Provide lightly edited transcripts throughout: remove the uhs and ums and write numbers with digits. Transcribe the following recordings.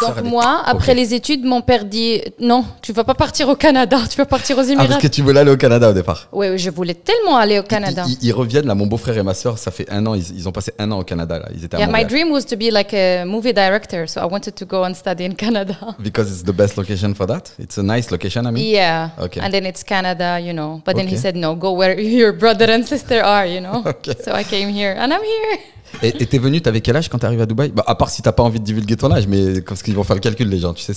Donc moi, après les études, mon père dit non, tu vas pas partir au Canada, tu vas partir aux Émirats. Ah, parce que tu voulais aller au Canada au départ. Oui, je voulais tellement aller au Canada. Ils reviennent là, mon beau-frère et ma soeur, ça fait 1 an, ils ont passé 1 an au Canada là. Ils étaient à Montréal. My dream was to be like a movie director, so I wanted to go and study in Canada. Because it's the best location for that. It's a nice location, I mean. Yeah. Okay. And then it's Canada, you know. But then he said no, go where your brother and sister are, you know. Okay. So I came here, and I'm here. Et t'es venu, t'avais quel âge quand t'es arrivé à Dubaï? Bah, à part si t'as pas envie de divulguer ton âge, mais parce qu'ils vont faire le calcul les gens, tu sais.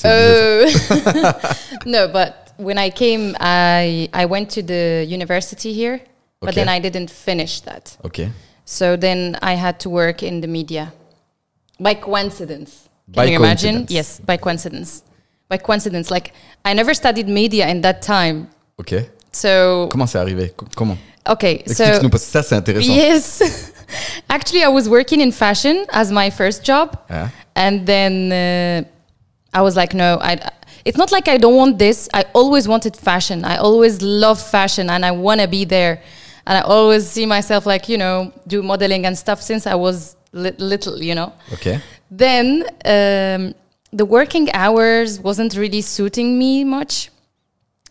No, but when I came, I went to the university here, but then I didn't finish that. Okay. So then I had to work in the media. By coincidence. Can you imagine? Yes, by coincidence. By coincidence. Like, I never studied media in that time. Okay. So... Comment c'est arrivé? Comment? Okay, explique-nous, parce que ça, c'est intéressant. Yes. Actually, I was working in fashion as my first job. Yeah. And then I was like, no, it's not like I don't want this. I always wanted fashion. I always love fashion and I want to be there. And I always see myself like, you know, do modeling and stuff since I was little, you know. Okay. Then the working hours wasn't really suiting me much.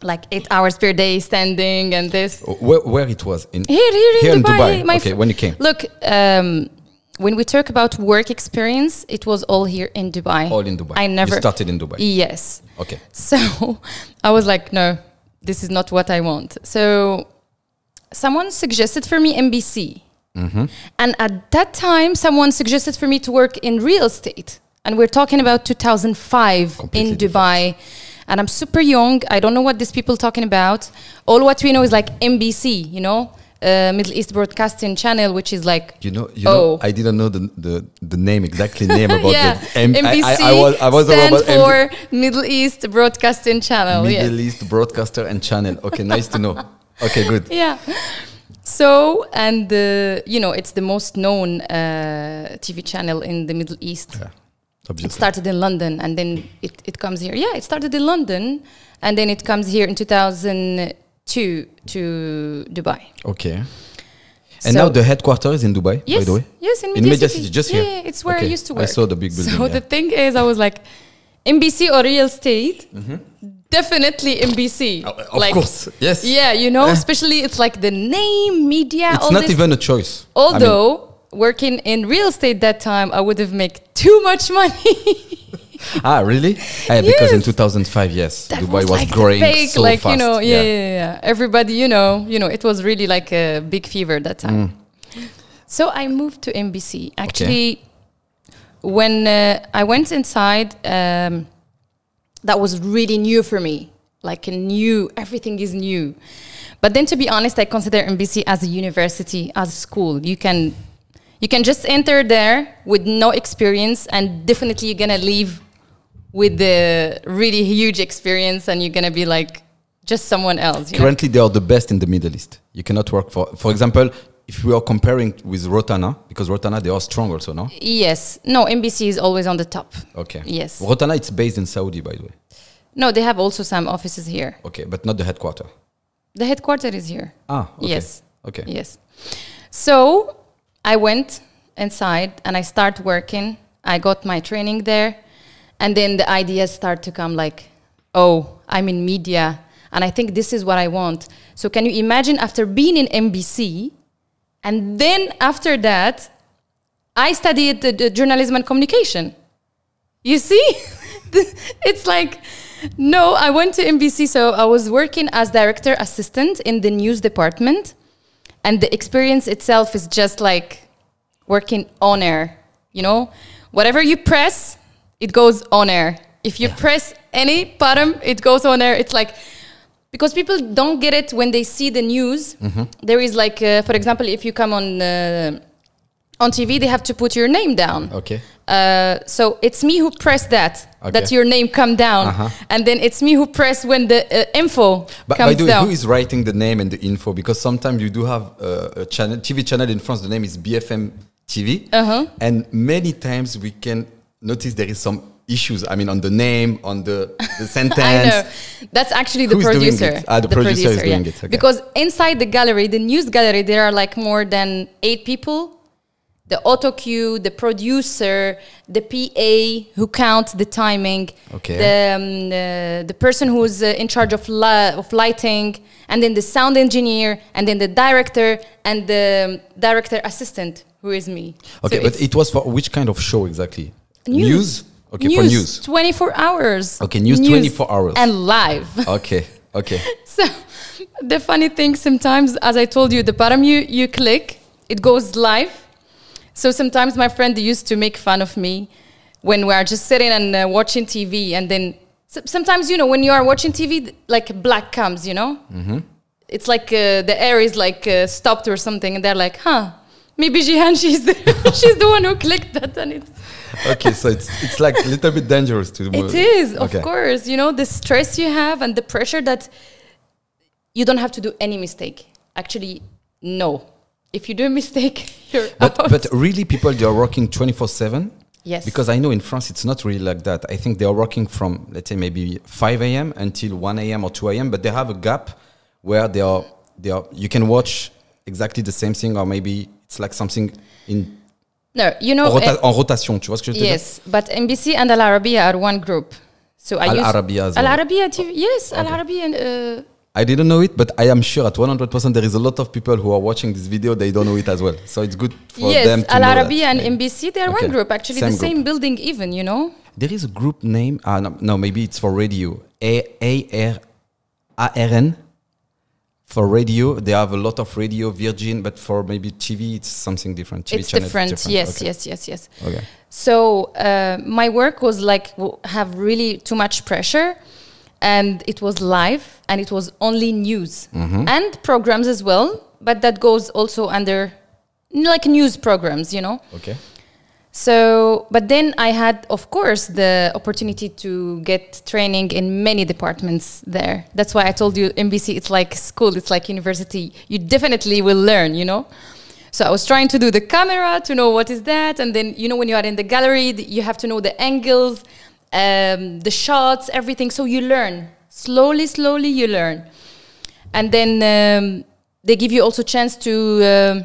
Like 8 hours per day standing and this. Where it was? Here in Dubai. Okay, when you came. Look, when we talk about work experience, it was all here in Dubai. All in Dubai. I never... You started in Dubai. Yes. Okay. So I was like, no, this is not what I want. So someone suggested for me MBC. Mm-hmm. And at that time, someone suggested for me to work in real estate. And we're talking about 2005 Completely in Dubai. And I'm super young. I don't know what these people talking about. All what we know is like MBC, you know, Middle East Broadcasting Channel, which is like you know, I didn't know the name exactly name about MBC. I was stand about for Middle East Broadcasting Channel. Middle East Broadcaster and Channel. Okay, nice to know. Okay, good. Yeah. So, and you know, it's the most known TV channel in the Middle East. Yeah. Obviously. It started in London and then it comes here. Yeah, it started in London and then it comes here in 2002 to Dubai. Okay. And now the headquarters is in Dubai, yes, by the way? Yes, in Media City, just here? Yeah, it's where I used to work. I saw the big building. So the thing is, I was like, MBC or real estate? Definitely MBC. Of course, yes. Yeah, you know, especially it's like the name, media. It's not even a choice. Although... working in real estate that time, I would have made too much money. Ah, really? Because in 2005, yes, that Dubai was like growing so like, fast. You know, yeah. Everybody, you know, it was really like a big fever that time. So I moved to MBC. Actually, when I went inside, that was really new for me. Like everything is new. But then, to be honest, I consider MBC as a university, as a school. You can just enter there with no experience and definitely you're going to leave with the really huge experience and you're going to be like just someone else. Currently, they are the best in the Middle East. You cannot work for example, if we are comparing with Rotana, because Rotana, they are strong also, no? Yes. No, MBC is always on the top. Okay. Yes. Rotana, it's based in Saudi, by the way. No, they have also some offices here. Okay, but not the headquarter. The headquarter is here. Ah, okay. Yes. Okay. Yes. So... I went inside and I started working. I got my training there. And then the ideas start to come like, oh, I'm in media. And I think this is what I want. So can you imagine after being in MBC, and then after that, I studied the journalism and communication. You see? It's like, no, I went to MBC. So I was working as director assistant in the news department. And the experience itself is just like working on air, you know? Whatever you press, it goes on air. If you press any button, it goes on air. It's like, because people don't get it when they see the news. There is like, for example, if you come on TV, they have to put your name down. Okay. So it's me who pressed that your name come down. And then it's me who press when the info comes down. By the way, who is writing the name and the info? Because sometimes you do have a TV channel in France, the name is BFM TV. And many times we can notice there is some issues. I mean, on the name, on the sentence. I know. That's actually the producer. The producer is doing it. Okay. Because inside the gallery, the news gallery, there are like more than 8 people. the auto cue, the producer, the PA who counts the timing, the person who's in charge of lighting, and then the sound engineer, and then the director, and the director assistant, who is me. Okay, so but it was for which kind of show exactly? News. Okay, news. For news. 24 hours. Okay, news 24 hours. And live. Okay. So the funny thing sometimes, as I told you, the bottom you click, it goes live. So sometimes my friend used to make fun of me when we are just sitting and watching TV, and then sometimes, you know, when you are watching TV, like black comes, you know? Mm-hmm. It's like the air is like stopped or something, and they're like, huh, maybe Jihan, she's the one who clicked that, and it's... Okay, so it's like a little bit dangerous to move. It is, of course. You know, the stress you have and the pressure that you don't have to do any mistake. Actually, no. If you do a mistake, you're out. But really, people, they are working 24/7? Yes. Because I know in France, it's not really like that. I think they are working from, let's say, maybe 5 a.m. until 1 a.m. or 2 a.m., but they have a gap where they are, you can watch exactly the same thing, or maybe it's like something in... No, you know... en rotation, tu vois ce que je veux dire? Yes, but NBC and Al Arabiya are one group. So Al Arabiya as well. Al Arabiya TV, yes, okay. Al Arabiya... I didn't know it, but I am sure at 100% there is a lot of people who are watching this video, they don't know it as well. So it's good for them to Al know Arabiya that. and NBC, they are one group, actually, the same building even, you know? There is a group name, no, maybe it's for radio, ARN. For radio, they have a lot of radio, Virgin, but for maybe TV, it's something different. TV it's different, yes, okay. yes. Okay. So my work was like, have really too much pressure, and it was live, and it was only news, and programs as well, but that goes also under like news programs, you know? Okay. So, but then I had, of course, the opportunity to get training in many departments there. That's why I told you NBC, it's like school, it's like university. You definitely will learn, you know? So I was trying to do the camera, to know what is that. And then, you know, when you are in the gallery, you have to know the angles, the shots, everything. So you learn. Slowly you learn. And then they give you also chance to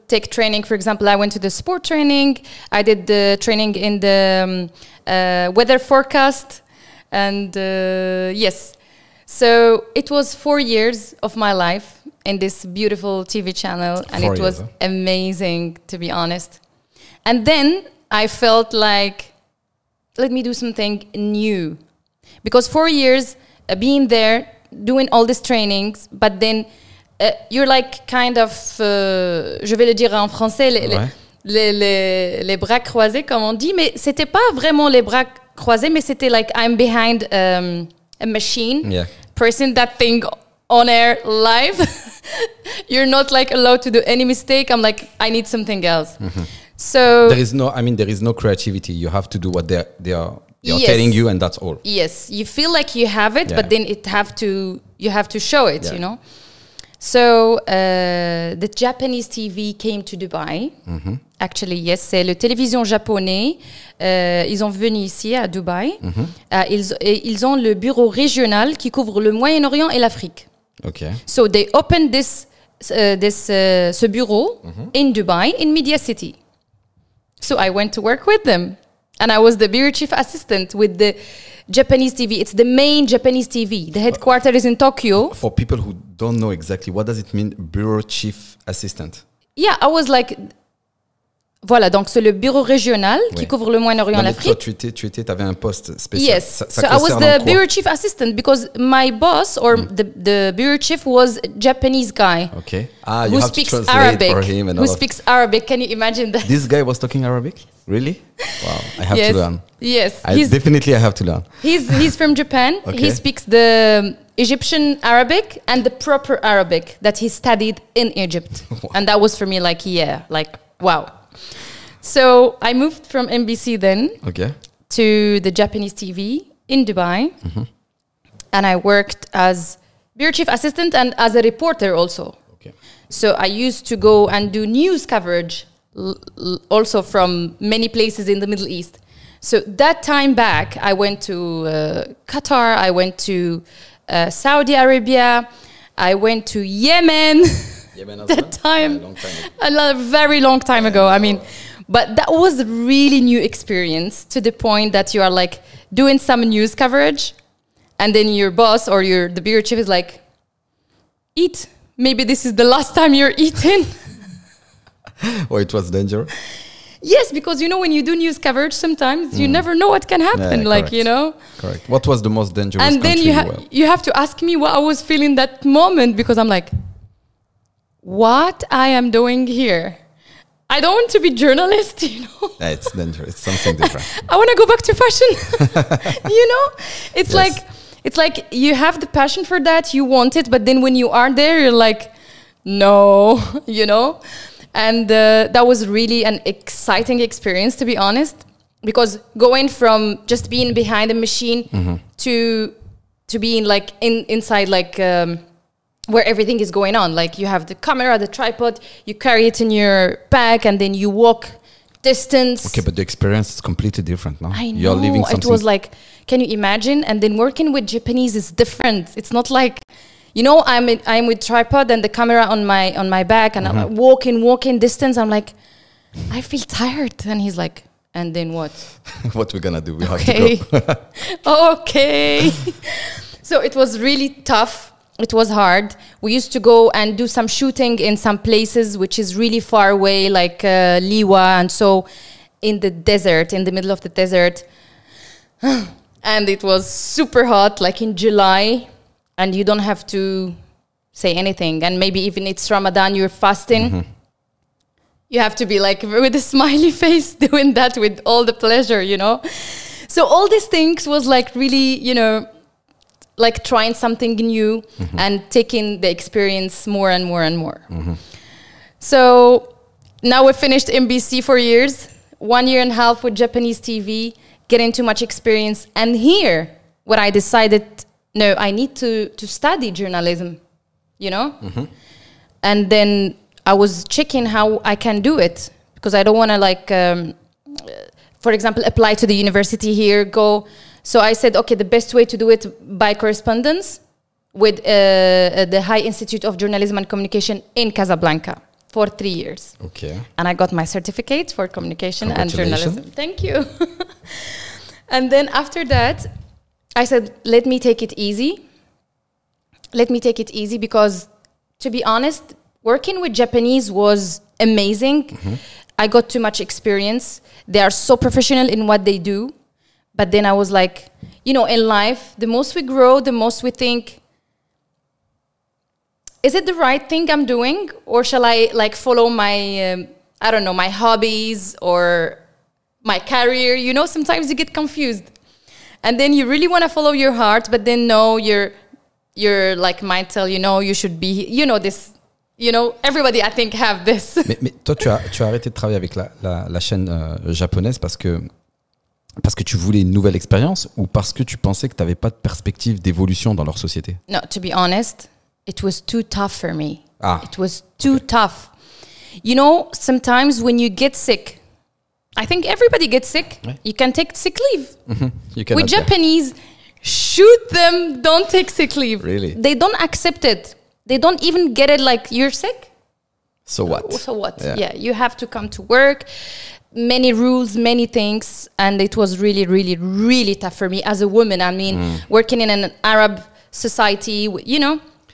take training. For example, I went to the sport training. I did the training in the weather forecast. And yes, so it was 4 years of my life in this beautiful TV channel. And it was amazing, to be honest. And then I felt like, let me do something new. Because 4 years being there, doing all these trainings, but then you're like kind of, je vais le dire en français, les bras croisés, comme on dit, mais c'était pas vraiment les bras croisés, mais c'était like I'm behind a machine, pressing that thing on air live. You're not like allowed to do any mistake. I'm like, I need something else. So there is no creativity. You have to do what they are telling you, and that's all. Yes, you feel like you have it, but then you have to show it, you know. So the Japanese TV came to Dubai. Actually, yes, c'est le télévision japonais. Ils ont venu ici à Dubaï. Ils ont le bureau régional qui couvre le Moyen-Orient et l'Afrique. Okay. So they opened ce bureau in Dubai, in Media City. So I went to work with them. And I was the bureau chief assistant with the Japanese TV. It's the main Japanese TV. The headquarters is in Tokyo. For people who don't know exactly, what does it mean, bureau chief assistant? Yeah, I was like... Voilà, donc c'est le bureau régional qui couvre le Moyen-Orient et l'Afrique. Toi, tu avais un poste spécial. Yes, so I was the bureau chief assistant because my boss or the bureau chief was a Japanese guy. Okay. Who speaks Arabic. For him and who speaks Arabic. Can you imagine that? This guy was talking Arabic? Really? Wow, I have to learn. Yes. I have to learn. He's from Japan. He speaks the Egyptian Arabic and the proper Arabic that he studied in Egypt. And that was for me like, wow. So I moved from NBC then to the Japanese TV in Dubai. And I worked as bureau chief assistant and as a reporter also. So I used to go and do news coverage also from many places in the Middle East. So that time back, I went to Qatar, I went to Saudi Arabia, I went to Yemen. Yemen as that well? time. Long time ago. A very long time ago. I mean, but that was a really new experience to the point that you are like doing some news coverage, and then your boss or the bureau chief is like, eat. Maybe this is the last time you're eating. Oh, it was dangerous. Yes, because when you do news coverage, sometimes you never know what can happen. Yeah, like correct. Correct. What was the most dangerous? And then you have to ask me what I was feeling that moment, because I'm like, what I am doing here? I don't want to be journalist, Yeah, it's dangerous. It's something different. I want to go back to fashion. It's like you have the passion for that, you want it, but then when you are there, you're like, no, And that was really an exciting experience, to be honest, because going from just being behind a machine to being like inside, like where everything is going on. Like you have the camera, the tripod, you carry it in your bag, and then you walk distance. Okay, but the experience is completely different, no? I know. You're living something. It was like, can you imagine? And then working with Japanese is different. It's not like, I'm with tripod and the camera on my back, and I'm like walking distance. I'm like, I feel tired. And he's like, and then what? What we're gonna do? We have to go. Okay. So it was really tough. It was hard. We used to go and do some shooting in some places which is really far away, like Liwa, and so in the desert, in the middle of the desert. And it was super hot, like in July. And you don't have to say anything. And maybe even it's Ramadan, you're fasting. You have to be like with a smiley face doing that with all the pleasure, So all these things was like really, like trying something new and taking the experience more and more and more. So now we finished MBC for years, 1.5 years with Japanese TV, getting too much experience. And here, what I decided, no, I need to study journalism, And then I was checking how I can do it, because I don't want to like, for example, apply to the university here, go. So I said, okay, the best way to do it by correspondence with the High Institute of Journalism and Communication in Casablanca for 3 years. Okay. And I got my certificate for communication and journalism. Thank you. And then after that, I said, let me take it easy. Let me take it easy, because to be honest, working with Japanese was amazing. I got too much experience. They are so professional in what they do. But then I was like, in life, the most we grow, the most we think, is it the right thing I'm doing? Or shall I like follow my, my hobbies or my career? Sometimes you get confused. And then you really want to follow your heart, but then no, your like might tell you should be, this, everybody I think have this. Mais toi, tu as arrêté de travailler avec la chaîne japonaise parce que tu voulais une nouvelle expérience, ou parce que tu pensais que tu n'avais pas de perspective d'évolution dans leur société? No, to be honest, it was too tough for me. It was too tough. Sometimes when you get sick, I think everybody gets sick. Ouais. You can take sick leave. With Japanese, shoot them, don't take sick leave. Really? They don't accept it. They don't even get it like, you're sick? So what? So what? Yeah, you have to come to work. Many rules, many things. And it was really, really, really tough for me as a woman. I mean, working in an Arab society,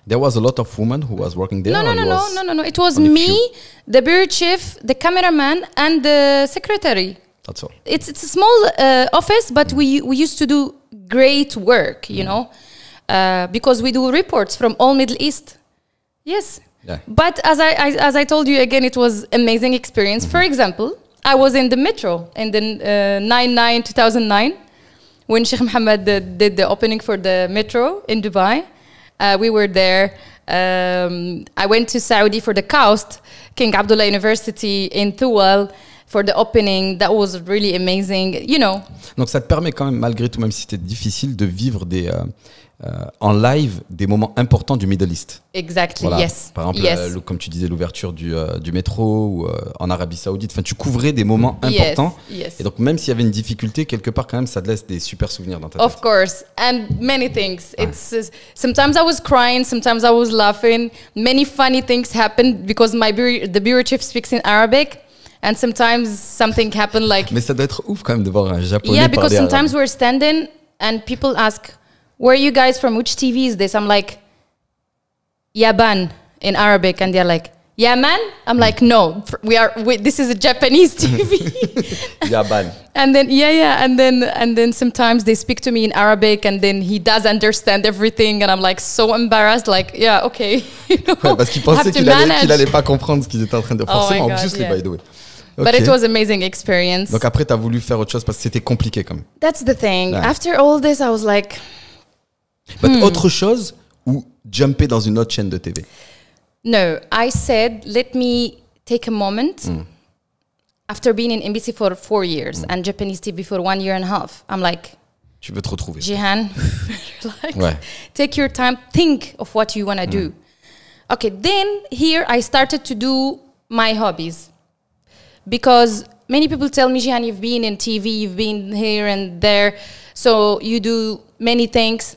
There was a lot of women who was working there? No. It was me, the bureau chief, the cameraman, and the secretary. That's all. It's a small office, but we used to do great work, because we do reports from all Middle East. Yes. Yeah. But as I told you again, it was amazing experience. For example, I was in the metro in the 2009 when Sheikh Mohammed did the opening for the metro in Dubai. We were there. I went to Saudi for the KAUST, King Abdullah University in Thuwal. for the opening. That was really amazing, you know. Donc ça te permet quand même, malgré tout, même si c'était difficile, de vivre en live des moments importants du Middle East. Exactly, Voilà. yes. Par exemple, comme tu disais, l'ouverture du métro ou en Arabie Saoudite. Enfin, tu couvrais des moments importants. Yes. Et donc, même s'il y avait une difficulté, quelque part, quand même, ça te laisse des super souvenirs dans ta tête. Of course, and many things. It's sometimes I was crying, sometimes I was laughing. Many funny things happened because the bureau chief speaks in Arabic, and sometimes something happened like. Mais ça doit être ouf quand même de voir un japonais yeah, because parler sometimes arabe. we're standing and people ask, "Where are you guys from? Which TV is this?" I'm like, Yaban in Arabic, and they're like, Yaman? I'm like, no, this is a Japanese TV. Yaban. And then and then sometimes they speak to me in Arabic, and then he does understand everything, and I'm like so embarrassed, like yeah, okay, you know, Ouais, parce qu'il pensait qu'il allait pas comprendre ce qu'ils étaient en train de forcément God, obviously, by the way. But Okay. it was amazing experience. Donc après, tu as voulu faire autre chose parce que c'était compliqué quand même. That's the thing. Yeah. After all this, I was like, But autre chose ou jumper dans une autre chaîne de TV? no, I said, let me take a moment. After being in NBC for 4 years and Japanese TV for 1 year and a half, I'm like, Tu veux te retrouver. Jihan, relax. Ouais. Take your time, think of what you want to do. Okay, then here I started to do my hobbies. Because many people tell me, Jihan, you've been in TV, you've been here and there, so you do many things.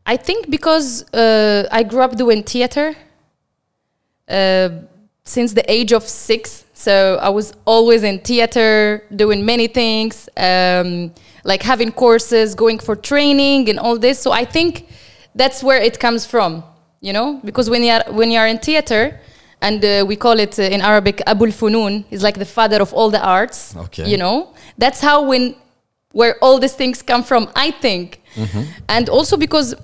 I think because I grew up doing theater since the age of 6. So I was always in theater, doing many things, like having courses, going for training and all this. So I think that's where it comes from, you know? Because when you are in theater, and we call it in Arabic, Abul Funun, is like the father of all the arts, Okay. you know? That's how where all these things come from, I think. And also because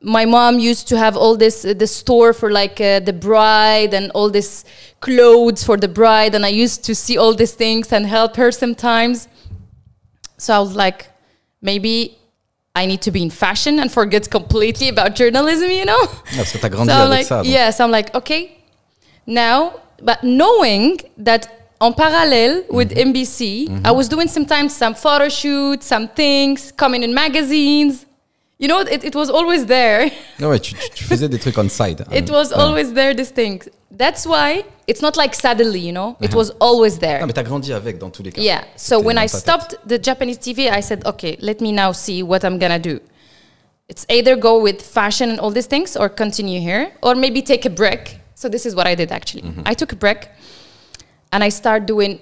my mom used to have all this, the store for like the bride and all this clothes for the bride. And I used to see all these things and help her sometimes. So I was like, maybe I need to be in fashion and forget completely about journalism, you know? Parce que t'as grandi So I'm avec like, ça. Donc. yes, I'm like, okay, now, but knowing that en parallel with NBC, I was doing sometimes some photo shoots, some things, coming in magazines. You know, it was always there. Ah ouais, tu faisais des trucs on side. It was always there, this thing. That's why it's not like suddenly, you know, it was always there. Ah, mais t'as grandi avec dans tous les cas. Yeah. So C'était when dans I ta tête. stopped the Japanese TV, I said, okay, let me now see what I'm gonna do. It's either go with fashion and all these things or continue here, or maybe take a break. So this is what I did actually. I took a break and I started doing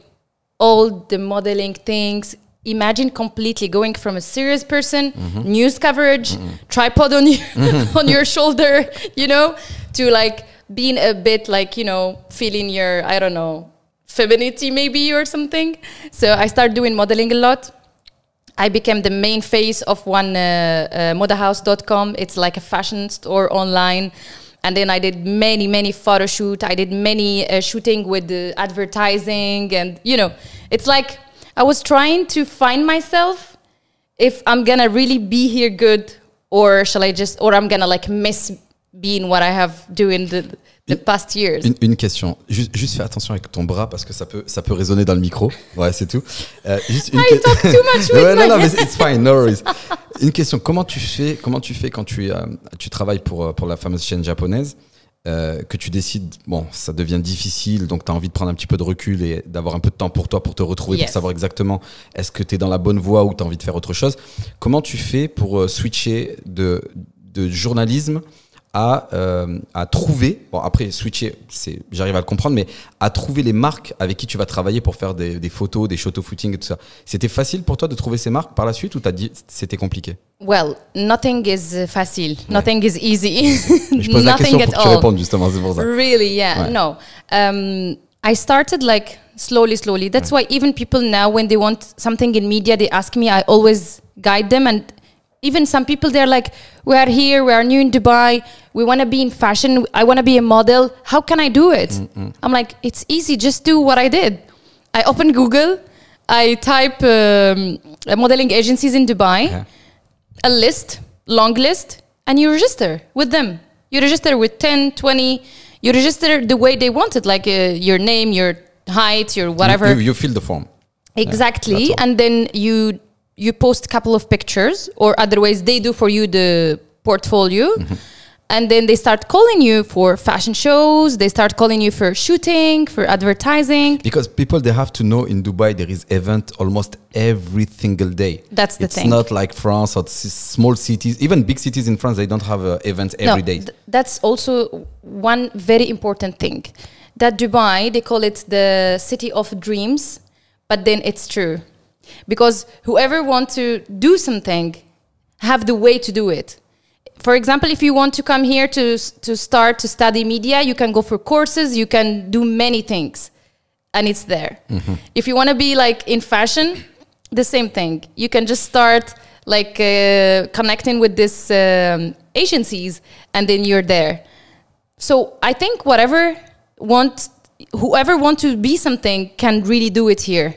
all the modeling things. Imagine completely going from a serious person, news coverage, tripod on on your shoulder, you know, to like being a bit like, you know, feeling your, I don't know, femininity maybe or something. So I started doing modeling a lot. I became the main face of one modahouse.com. It's like a fashion store online. And then I did many photo shoots. I did many shooting with the advertising. And, you know, it's like I was trying to find myself if I'm going to really be here good or or I'm going to like miss being what I have doing the past years. Une question. Juste fais attention avec ton bras parce que ça peut résonner dans le micro. Ouais, c'est tout. Juste une I talk too much with ouais, my non, mais it's fine, no worries. Une question. Comment tu fais quand tu travailles pour la fameuse chaîne japonaise, que tu décides, bon, ça devient difficile, donc tu as envie de prendre un petit peu de recul et d'avoir un peu de temps pour toi, pour te retrouver, pour savoir exactement est-ce que tu es dans la bonne voie ou tu as envie de faire autre chose. Comment tu fais pour switcher de journalisme à trouver, bon après switcher, j'arrive à le comprendre, mais à trouver les marques avec qui tu vas travailler pour faire des photos, des photo-footing et tout ça. C'était facile pour toi de trouver ces marques par la suite ou t'as dit c'était compliqué? Well, nothing is facile. Nothing is easy. Je pose la question Nothing pour que at tu all. répondes justement, c'est pour ça. Really, yeah. Ouais. No. I started like slowly. That's why even people now, when they want something in media, they ask me, I always guide them. And even some people, they're like, we are here, we are new in Dubai, we want to be in fashion, I want to be a model. How can I do it? I'm like, it's easy, just do what I did. I open Google, I type modeling agencies in Dubai, a list, long list, and you register with them. You register with 10, 20, you register the way they want it, like your name, your height, your whatever. You fill the form. Exactly. And then you post a couple of pictures, or otherwise they do for you the portfolio. And then they start calling you for fashion shows. They start calling you for shooting, for advertising. Because people, they have to know in Dubai there is event almost every single day. That's the thing. It's not like France or small cities. Even big cities in France, they don't have events every day. That's also one very important thing. That Dubai, they call it the city of dreams, but then it's true. Because whoever wants to do something have the way to do it. For example, if you want to come here to start to study media, you can go for courses, you can do many things, and it's there. If you want to be like in fashion, the same thing. You can just start like connecting with these agencies, and then you're there. So I think whoever want to be something can really do it here.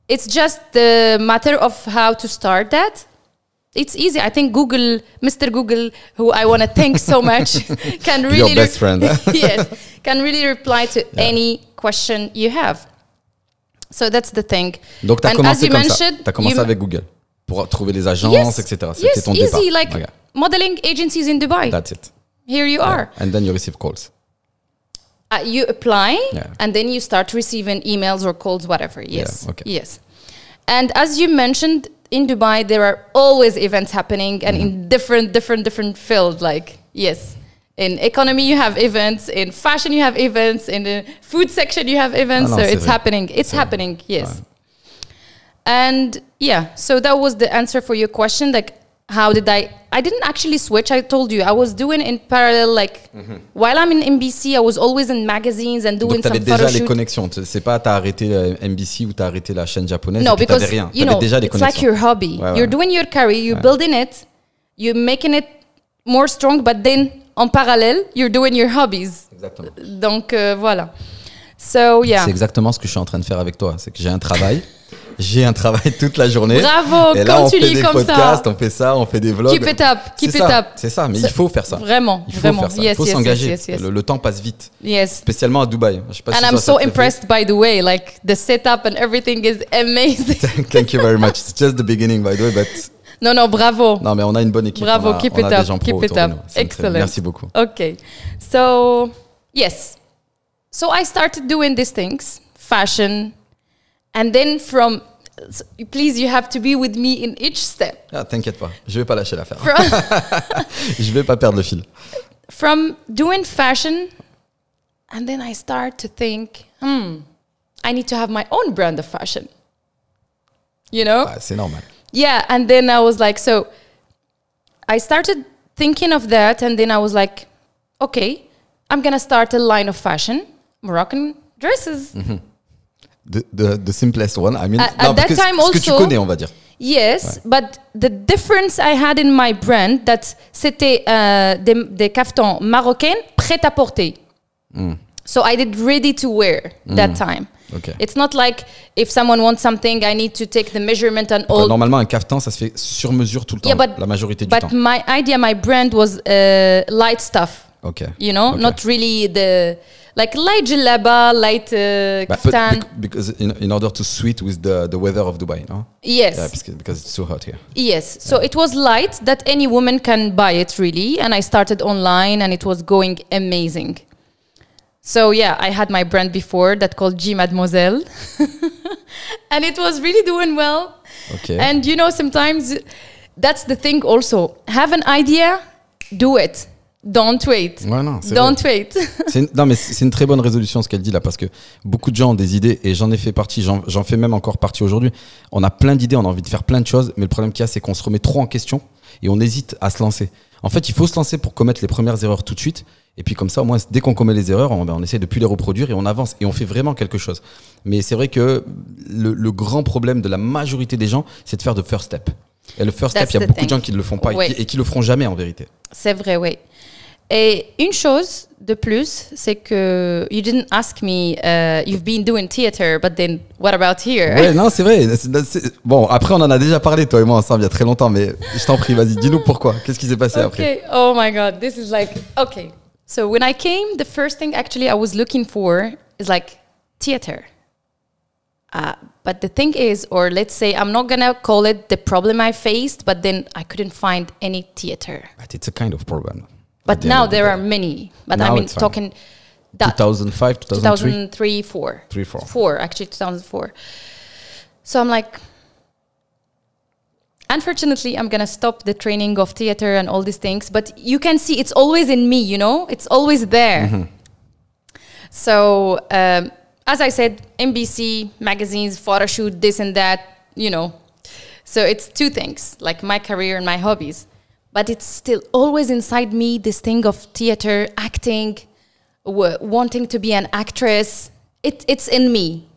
It's just the matter of how to start that. It's easy. I think Google, Mr. Google, who I want to thank so much, can really your best friend. Yes, can really reply to any question you have. So that's the thing. Donc t'as commencé comme ça. T'as commencé avec Google pour trouver les agences, etc. C'était ton départ. Easy, like modeling agencies in Dubai. That's it. Here you are. And then you receive calls. You apply, and then you start receiving emails or calls, whatever. Yes. Yeah, okay. Yes. And as you mentioned, in Dubai, there are always events happening, and in different fields. Like, yes, in economy you have events, in fashion you have events, in the food section you have events. So it's happening. It's happening. Yes. And yeah, so that was the answer for your question. Like, how did I didn't actually switch. I told you I was doing in parallel. Like, while I'm in MBC, I was always in magazines and doing some photo shoots. Donc t'avais déjà les connexions. C'est pas t'as arrêté MBC ou t'as arrêté la chaîne japonaise. No, because rien. You know, it's like your hobby. You're doing your career, you're building it, you're making it more strong, but then en parallèle, you're doing your hobbies. Exactement. Donc voilà. So yeah. C'est exactement ce que je suis en train de faire avec toi. C'est que j'ai un travail. J'ai un travail toute la journée. Bravo, et là, on fait des podcasts, ça. on fait ça, on fait des vlogs. Keep it up, keep it up. C'est ça, mais il faut faire ça. Vraiment, il faut faire ça. Il faut s'engager. Le temps passe vite. Yes. Spécialement à Dubaï. Je sais pas and I'm so impressed by the way, like the setup and everything is amazing. Thank you very much. It's just the beginning, by the way, but. Non, bravo. Non, mais on a une bonne équipe. Bravo, keep it up, keep it up. Excellent. Merci beaucoup. Okay, so yes, so I started doing these things, fashion, and then from. Please, you have to be with me in each step. Ah, t'inquiète pas, je vais pas lâcher l'affaire. Je vais pas perdre le fil. From doing fashion, and then I start to think, I need to have my own brand of fashion. You know? Ah, c'est normal. Yeah, and then I was like, so I started thinking of that, and then I was like, okay, I'm gonna start a line of fashion, Moroccan dresses. The simplest one. I mean, at that time also, ce que tu connais, on va dire. Yes, but the difference I had in my brand, that c'était des caftans marocains prêts à porter. So I did ready to wear that time. Okay. It's not like if someone wants something, I need to take the measurement and all. Normalement, un caftan, ça se fait sur mesure tout le temps, la majorité du temps. But my idea, my brand was light stuff. Okay. You know, not really the... Like light jalaba, light kaftan. Because in order to suit with the weather of Dubai, no? Yes. Yeah, because it's so hot here. Yes. So it was light that any woman can buy it really. And I started online and it was going amazing. So yeah, I had my brand before that called G Mademoiselle. And it was really doing well. Okay. And you know, sometimes that's the thing also. Have an idea, do it. Don't wait. Ouais, non, Don't wait. Non, mais c'est une très bonne résolution ce qu'elle dit là, parce que beaucoup de gens ont des idées et j'en ai fait partie, j'en fais même encore partie aujourd'hui. On a plein d'idées, on a envie de faire plein de choses, mais le problème qu'il y a, c'est qu'on se remet trop en question et on hésite à se lancer. En fait, il faut se lancer pour commettre les premières erreurs tout de suite. Et puis comme ça, au moins, dès qu'on commet les erreurs, on essaie de plus les reproduire et on avance et on fait vraiment quelque chose. Mais c'est vrai que le grand problème de la majorité des gens, c'est de faire de first step. Et le first step, il y a beaucoup de gens qui ne le font pas et qui le feront jamais en vérité. C'est vrai, oui. Et une chose de plus, c'est que you didn't ask me, you've been doing theater, but then what about here? Ouais, non, c'est vrai. Bon, après, on en a déjà parlé, toi et moi, ensemble, il y a très longtemps, mais je t'en prie, vas-y, dis-nous pourquoi. Qu'est-ce qui s'est passé après? Oh my God, this is like, okay. So when I came, the first thing actually I was looking for is like theater. But the thing is, or let's say, I'm not going to call it the problem I faced, but then I couldn't find any theater. But it's a kind of problem. But now there are many. But now I mean, talking... 2005, 2003? 2003, 4. 3, 4. 4, actually, 2004. So I'm like... Unfortunately, I'm going to stop the training of theater and all these things. But you can see it's always in me, you know? It's always there. Mm-hmm. So, as I said, NBC, magazines, photo shoot, this and that, you know. So it's two things, like my career and my hobbies. But it's still always inside me, this thing of theater, acting, wanting to be an actress. It's in me,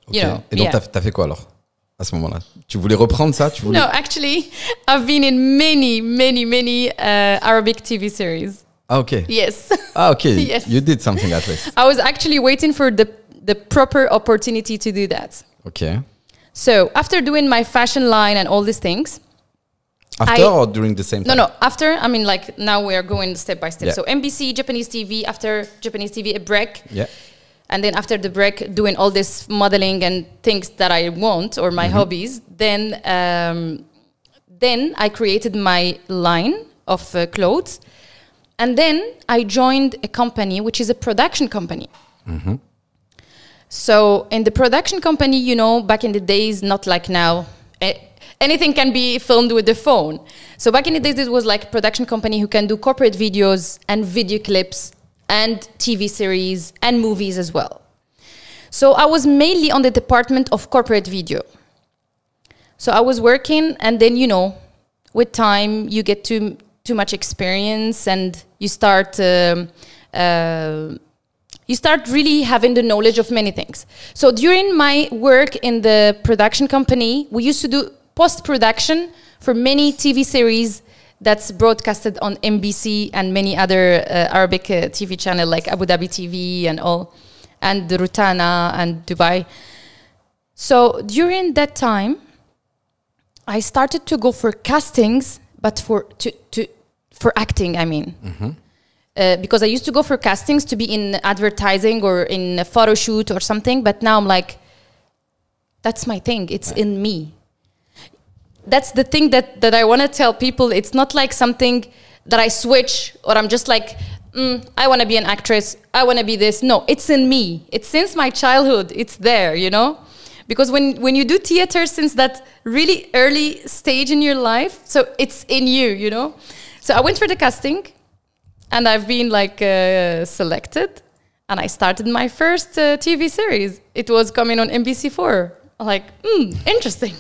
okay. You know. Et donc, t'as fait quoi alors? À ce moment-là, tu voulais reprendre ça? Tu voulais... No, actually, I've been in many Arabic TV series. Ah, okay. Yes. Ah, okay. Yes. You did something at least. I was actually waiting for the proper opportunity to do that. Okay. So after doing my fashion line and all these things. After or during the same time? No, after. I mean, like now we are going step by step. Yeah. So NBC, Japanese TV, after Japanese TV, a break. Yeah. And then after the break, doing all this modeling and things that I want or my hobbies, then I created my line of clothes. And then I joined a company, which is a production company. Mm-hmm. So in the production company, you know, back in the days, not like now, anything can be filmed with the phone. So back in the days, it was like a production company who can do corporate videos and video clips and TV series and movies as well. So I was mainly on the department of corporate video. So I was working, and then, you know, with time, you get too much experience, and you start really having the knowledge of many things. So during my work in the production company, we used to do post-production for many TV series that's broadcasted on NBC and many other Arabic TV channel like Abu Dhabi TV and all, and the Rutana and Dubai. So during that time, I started to go for castings, but for acting, I mean. Mm-hmm. Because I used to go for castings to be in advertising or in a photo shoot or something, but now I'm like, that's my thing, it's in me. That's the thing that I want to tell people. It's not like something that I switch or I'm just like, I want to be an actress. I want to be this. No, it's in me. It's since my childhood. It's there, you know? Because when you do theater since that really early stage in your life, so it's in you, you know? So I went for the casting and I've been like selected and I started my first TV series. It was coming on NBC4. Like, interesting.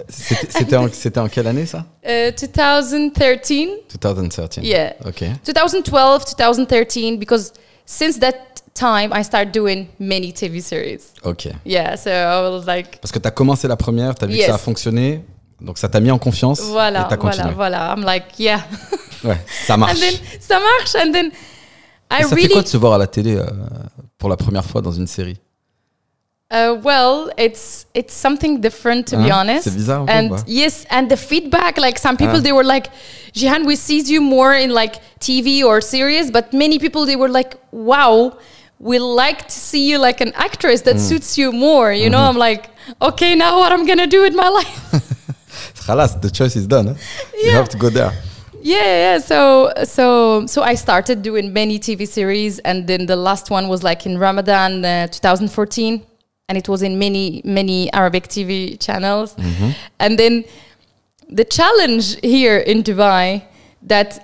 C'était en quelle année ça? 2013. 2013. Yeah. Okay. 2012, 2013, because since that time, I started doing many TV series. Okay. Yeah, so I was like... Parce que tu as commencé la première, tu as vu que ça a fonctionné, donc ça t'a mis en confiance et tu as continué. Voilà. I'm like, yeah. Ouais, ça marche. And then, ça marche, and then ça fait quoi de se voir à la télé pour la première fois dans une série? Well, it's something different, to be honest. C'est bizarre. And yes, and the feedback, like some people, they were like, Jihan, we see you more in like TV or series, but many people, they were like, wow, we like to see you like an actress that suits you more. You know, I'm like, okay, now what I'm going to do with my life? Khalas, the choice is done. Huh? Yeah. You have to go there. Yeah. So I started doing many TV series, and then the last one was like in Ramadan 2014. And it was in many Arabic TV channels. Mm-hmm. And then the challenge here in Dubai, that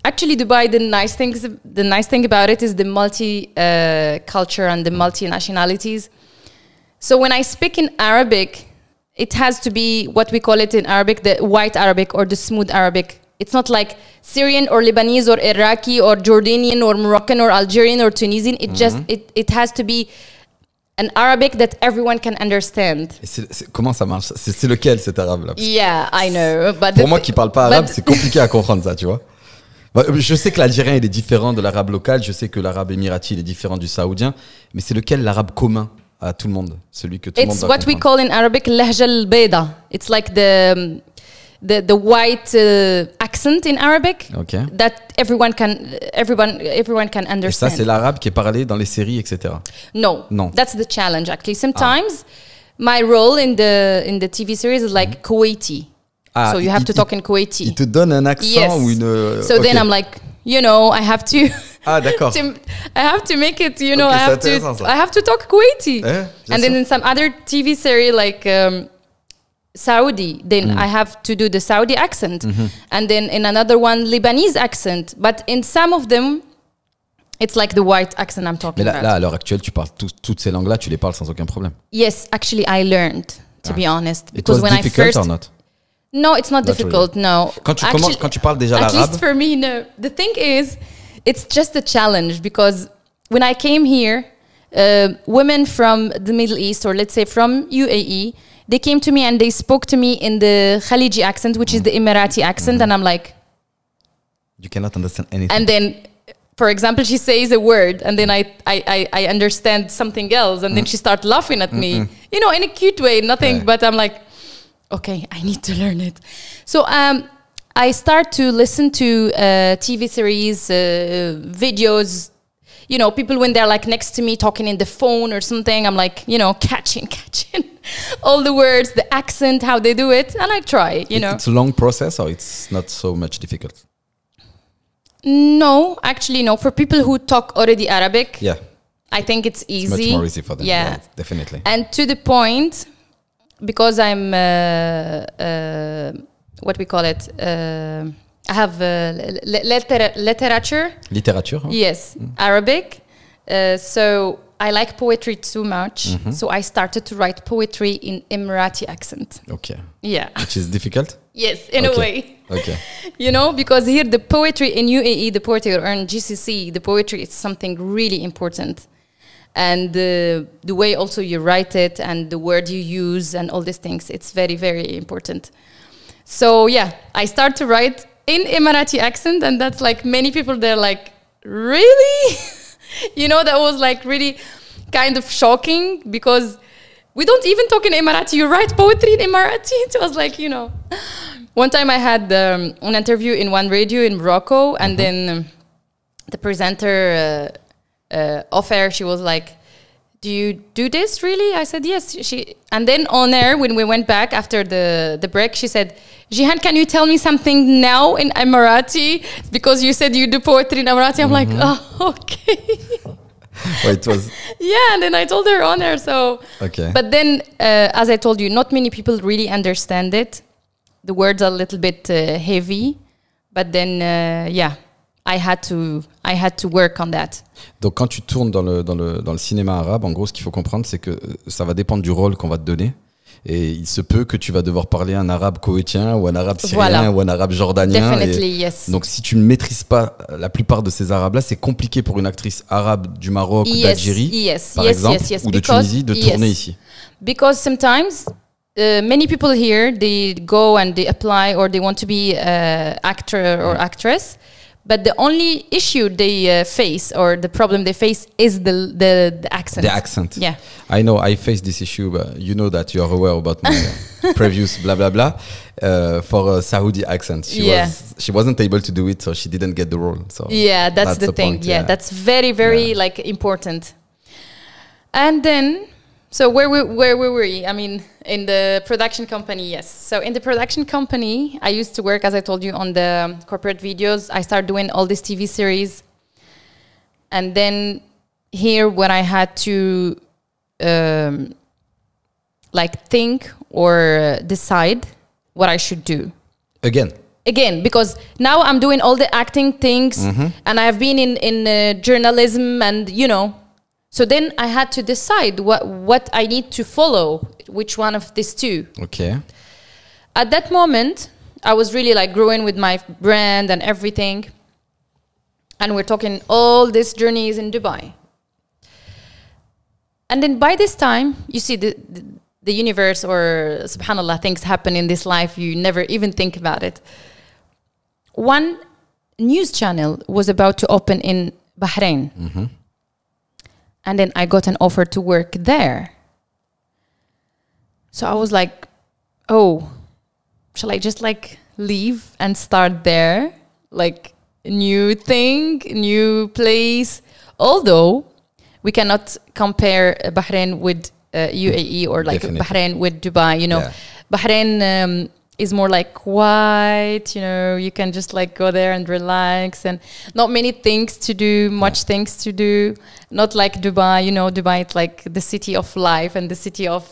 actually Dubai, the nice thing about it is the multi-culture and the multi-nationalities. So when I speak in Arabic, it has to be what we call it in Arabic, the white Arabic or the smooth Arabic. It's not like Syrian or Lebanese or Iraqi or Jordanian or Moroccan or Algerian or Tunisian. It just, it has to be an Arabic that everyone can understand. Comment ça marche? C'est lequel cet arabe là? Yeah, I know. But pour moi qui parle pas arabe, c'est compliqué à comprendre ça, tu vois. Je sais que l'algérien il est différent de l'arabe local, je sais que l'arabe émirati il est différent du saoudien, mais c'est lequel l'arabe commun à tout le monde, celui que tout le monde doit comprendre? It's what we call in Arabic lahja al-bayda. It's like the white accent in Arabic. Okay. That everyone can Et ça, understand. c'est l'arabe qui est parlé dans les séries, etc. No, No. that's the challenge. Actually, sometimes my role in the TV series is like Kuwaiti. So you have to talk in Kuwaiti. Il te donne un accent ou une. So then I'm like, I have to. D'accord. I have to make it. Okay, I have to talk Kuwaiti. And then in some other TV series like Saudi, then I have to do the Saudi accent, and then in another one Lebanese accent. But in some of them, it's like the white accent I'm talking Mais là, about. à l'heure actuelle, tu parles toutes ces langues-là, tu les parles sans aucun problème. Yes, actually, I learned to be honest It was difficult or not? No, it's not difficult. Really. No. Quand tu parles déjà at l'arabe, least for me, no. The thing is, it's just a challenge because when I came here, women from the Middle East, or let's say from UAE, they came to me and they spoke to me in the Khaliji accent, which is the Emirati accent, and I'm like, you cannot understand anything. and then, for example, she says a word, and then I understand something else, and then she starts laughing at me, in a cute way, nothing, but I'm like, okay, I need to learn it. So I start to listen to TV series, videos, people when they're like next to me talking in the phone or something, I'm like, catching all the words, the accent, how they do it, and I try, It's a long process, or it's not so much difficult? No, actually, no. For people who talk already Arabic, Yeah. I think it's easy. It's much more easy for them. Yeah, definitely. And to the point, because I'm, what we call it, I have literature. Literature? Huh? Yes, Arabic. So I like poetry too much. So I started to write poetry in Emirati accent. Okay. Yeah. Which is difficult? Yes, in a way. Okay. Because here the poetry in UAE, the poetry, or in GCC, the poetry is something really important. And the way also you write it and the word you use and all these things, it's very, very important. So yeah, I start to write in Emirati accent, and that's like many people, they're like, really? That was like really kind of shocking because we don't even talk in Emirati. You write poetry in Emirati? It was like, One time I had an interview in one radio in Morocco, and then the presenter off air, she was like, do you do this really? I said, yes. And then on air, when we went back after the break, she said, Jihan, can you tell me something now in Emirati? Because you said you do poetry in Emirati. I'm like, oh, okay. Well, it was... Yeah, and then I told her on air, so... Okay. But then, as I told you, not many people really understand it. The words are a little bit heavy. But then, I had to work on that. Donc, quand tu tournes dans le cinéma arabe, en gros, ce qu'il faut comprendre, c'est que ça va dépendre du rôle qu'on va te donner. Et il se peut que tu vas devoir parler un arabe koweïtien ou un arabe syrien ou un arabe jordanien. Definitely, yes. Donc, si tu ne maîtrises pas la plupart de ces arabes-là, c'est compliqué pour une actrice arabe du Maroc, d'Algérie, par exemple, ou de Tunisie, de tourner ici. Because sometimes many people here, they go and they apply or they want to be actor or actress. But the only issue they face, or the problem they face, is the accent. The accent. Yeah. I know I face this issue, but you know that you are aware about my previous blah blah blah for a Saudi accent. She wasn't able to do it, so she didn't get the role. So yeah, that's the thing. Point, yeah, that's very like important. And then, so where were we? I mean, in the production company, yes. So in the production company, I used to work, as I told you, on the corporate videos. I started doing all these TV series. And then here, when I had to like think or decide what I should do. Again, because now I'm doing all the acting things, and I've been in journalism, and so then I had to decide what I need to follow, which one of these two. Okay. At that moment, I was really like growing with my brand and everything. And we're talking all these journeys in Dubai. And then by this time, you see the universe, or subhanAllah, things happen in this life, you never even think about it. One news channel was about to open in Bahrain. And then I got an offer to work there. So I was like, oh, shall I just like leave and start there, like new thing, new place. Although we cannot compare Bahrain with UAE or like Definitely. Bahrain with Dubai, you know. Yeah. Bahrain is more like quiet, you know, you can just like go there and relax and not many things to do, much things to do. Not like Dubai, you know, Dubai is like the city of life and the city of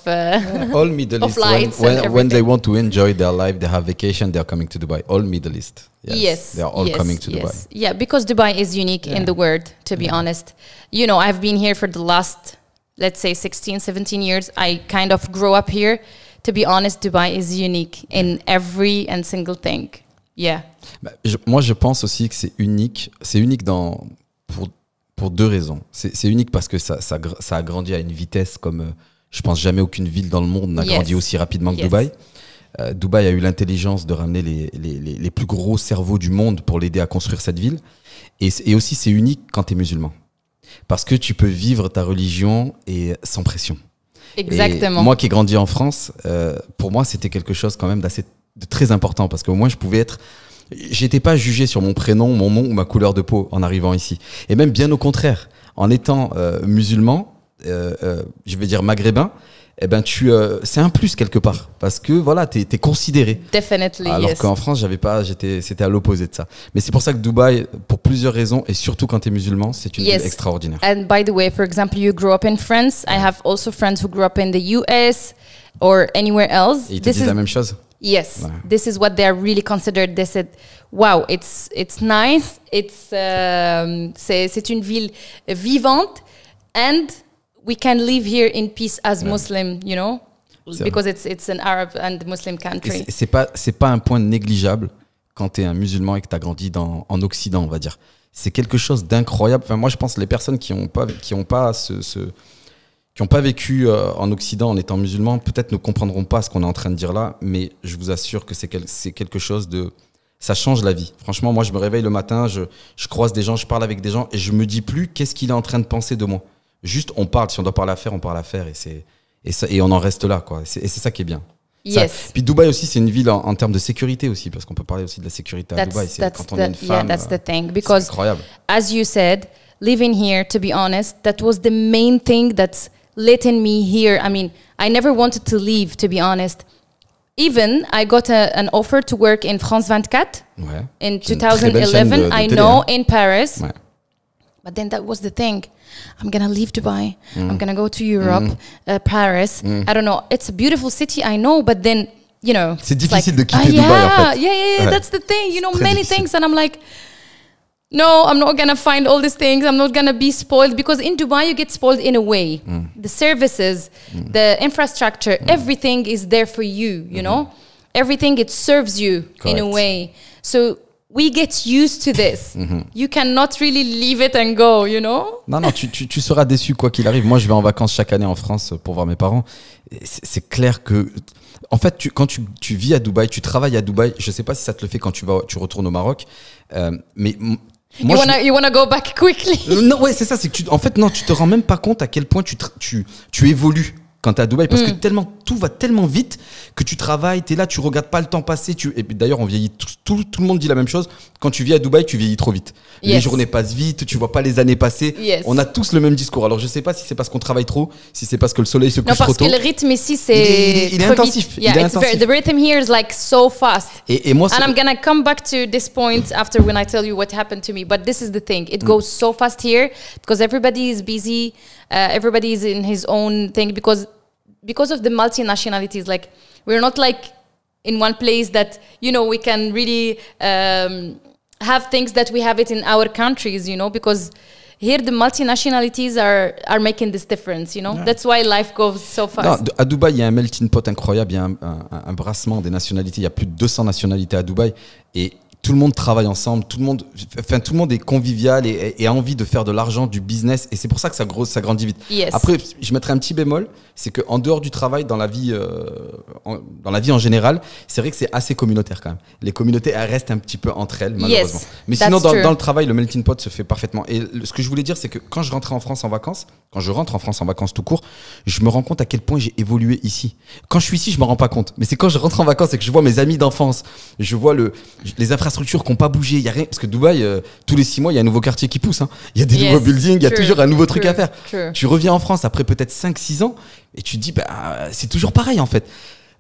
All Middle of East, lights and when they everything. want to enjoy their life, they have vacation, they're coming to Dubai. All Middle East. Yes, They are all yes, coming to yes. Dubai. Yeah, because Dubai is unique in the world, to be honest. You know, I've been here for the last, let's say 16, 17 years. I kind of grew up here. To be honest, Dubai is unique in every and single thing. Yeah. Bah, moi, je pense aussi que c'est unique. C'est unique pour deux raisons. C'est unique parce que ça a grandi à une vitesse comme je pense jamais aucune ville dans le monde n'a grandi aussi rapidement que Dubaï. Dubaï a eu l'intelligence de ramener les plus gros cerveaux du monde pour l'aider à construire cette ville. Et aussi, c'est unique quand tu es musulman. Parce que tu peux vivre ta religion et sans pression. Exactement. Et moi qui ai grandi en France, pour moi, c'était quelque chose quand même de très important. Parce qu'au moins, je pouvais être... J'étais pas jugé sur mon prénom, mon nom ou ma couleur de peau en arrivant ici. Et même bien au contraire, en étant musulman, je vais dire maghrébin, eh ben c'est un plus quelque part parce que voilà, t'es considéré. Definitely, Alors yes. qu'en France, c'était à l'opposé de ça. Mais c'est pour ça que Dubaï, pour plusieurs raisons, et surtout quand t'es musulman, c'est une ville extraordinaire. And by the way, for example, you grew up in France. I have also friends who grew up in the US or anywhere else. Et ils te disent la même chose? Yes, Ouais. this is what they're really considered. They said, "Wow, it's nice. C'est une ville vivante, and we can live here in peace as Muslim, you know, because it's an Arab and Muslim country." C'est pas un point négligeable quand t'es un musulman et que t'as grandi en Occident, on va dire. C'est quelque chose d'incroyable. Enfin, moi, je pense que les personnes qui ont pas vécu en Occident en étant musulmans, peut-être ne comprendront pas ce qu'on est en train de dire là, mais je vous assure que c'est quelque chose de... Ça change la vie. Franchement, moi, je me réveille le matin, je croise des gens, je parle avec des gens et je me dis plus qu'est-ce qu'il est en train de penser de moi. Juste, on parle. Si on doit parler à faire, on parle à faire et on en reste là, quoi. Et c'est ça qui est bien. Yes. Puis Dubaï aussi, c'est une ville en termes de sécurité aussi, parce qu'on peut parler aussi de la sécurité à Dubaï. Quand on est une femme, that's the thing. Because, c'est incroyable. as you said, living here, to be honest, that was the main thing that's lit in me here. I mean, I never wanted to leave, to be honest. Even I got an offer to work in France 24 Ouais. in C'est une très belle 2011. chaîne de I télé, know, hein. in Paris. Ouais. But then that was the thing. I'm going to leave Dubai. I'm going to go to Europe, Paris. I don't know. It's a beautiful city, I know, but then, you know. C'est it's difficile like, de quitter Dubaï, en fait. Yeah, Ouais. that's the thing. You know, Très many difficile. things. And I'm like, no, I'm not going to find all these things. I'm not going to be spoiled. Because in Dubai, you get spoiled in a way. The services, the infrastructure, everything is there for you, you know. Everything, it serves you in a Correct. way. So we get used to this. You cannot really leave it and go, you know. Non, tu seras déçu quoi qu'il arrive. Moi, je vais en vacances chaque année en France pour voir mes parents. Et c'est clair que, en fait, quand tu vis à Dubaï, tu travailles à Dubaï. Je sais pas si ça te le fait quand tu retournes au Maroc, mais moi, You wanna go back quickly. non, ouais, c'est ça. C'est que en fait, non, tu te rends même pas compte à quel point tu évolues quand t'es à Dubaï, parce que tout va tellement vite que tu travailles, t'es là, tu regardes pas le temps passer. Et puis d'ailleurs, on vieillit. Tout le monde dit la même chose. Quand tu vis à Dubaï, tu vieillis trop vite. Les Yes. journées passent vite, tu vois pas les années passer. Yes. On a tous le même discours. Alors je sais pas si c'est parce qu'on travaille trop, si c'est parce que le soleil se Non, couche trop parce que tôt. le rythme ici, c'est Il est trop intensif. vite. Yeah, Il est it's very- intensif. the rhythm here is like so fast. Et moi, And I'm gonna come back to this point after when I tell you what happened to me. But this is the thing. It goes so fast here because everybody is busy. Everybody is in his own thing because of the multinationalities. Like, we're not like in one place that, you know, we can really have things that we have it in our countries, you know, because here the multinationalities are making this difference, you know. Yeah. That's why life goes so fast. Non, à Dubaï, il y a un melting pot incroyable, il y a un brassement des nationalités. Il y a plus de 200 nationalités à Dubaï et tout le monde travaille ensemble, tout le monde est convivial et a envie de faire de l'argent, du business, et c'est pour ça que ça grandit vite. Yes. Après, je mettrai un petit bémol, c'est qu'en dehors du travail, dans la vie dans la vie en général, c'est vrai que c'est assez communautaire quand même. Les communautés, elles restent un petit peu entre elles, malheureusement. Yes, mais sinon, dans le travail, le melting pot se fait parfaitement. Et ce que je voulais dire, c'est que quand je rentrais en France en vacances, quand je rentre en France en vacances tout court, je me rends compte à quel point j'ai évolué ici. Quand je suis ici, je me rends pas compte. Mais c'est quand je rentre en vacances et que je vois mes amis d'enfance, je vois les infrastructures qui n'ont pas bougé. Il y a rien, parce que Dubaï, tous les 6 mois, il y a un nouveau quartier qui pousse. Hein. Il y a des nouveaux buildings, il y a toujours un nouveau truc à faire. Tu reviens en France après peut-être 5-6 ans et tu te dis, c'est toujours pareil en fait.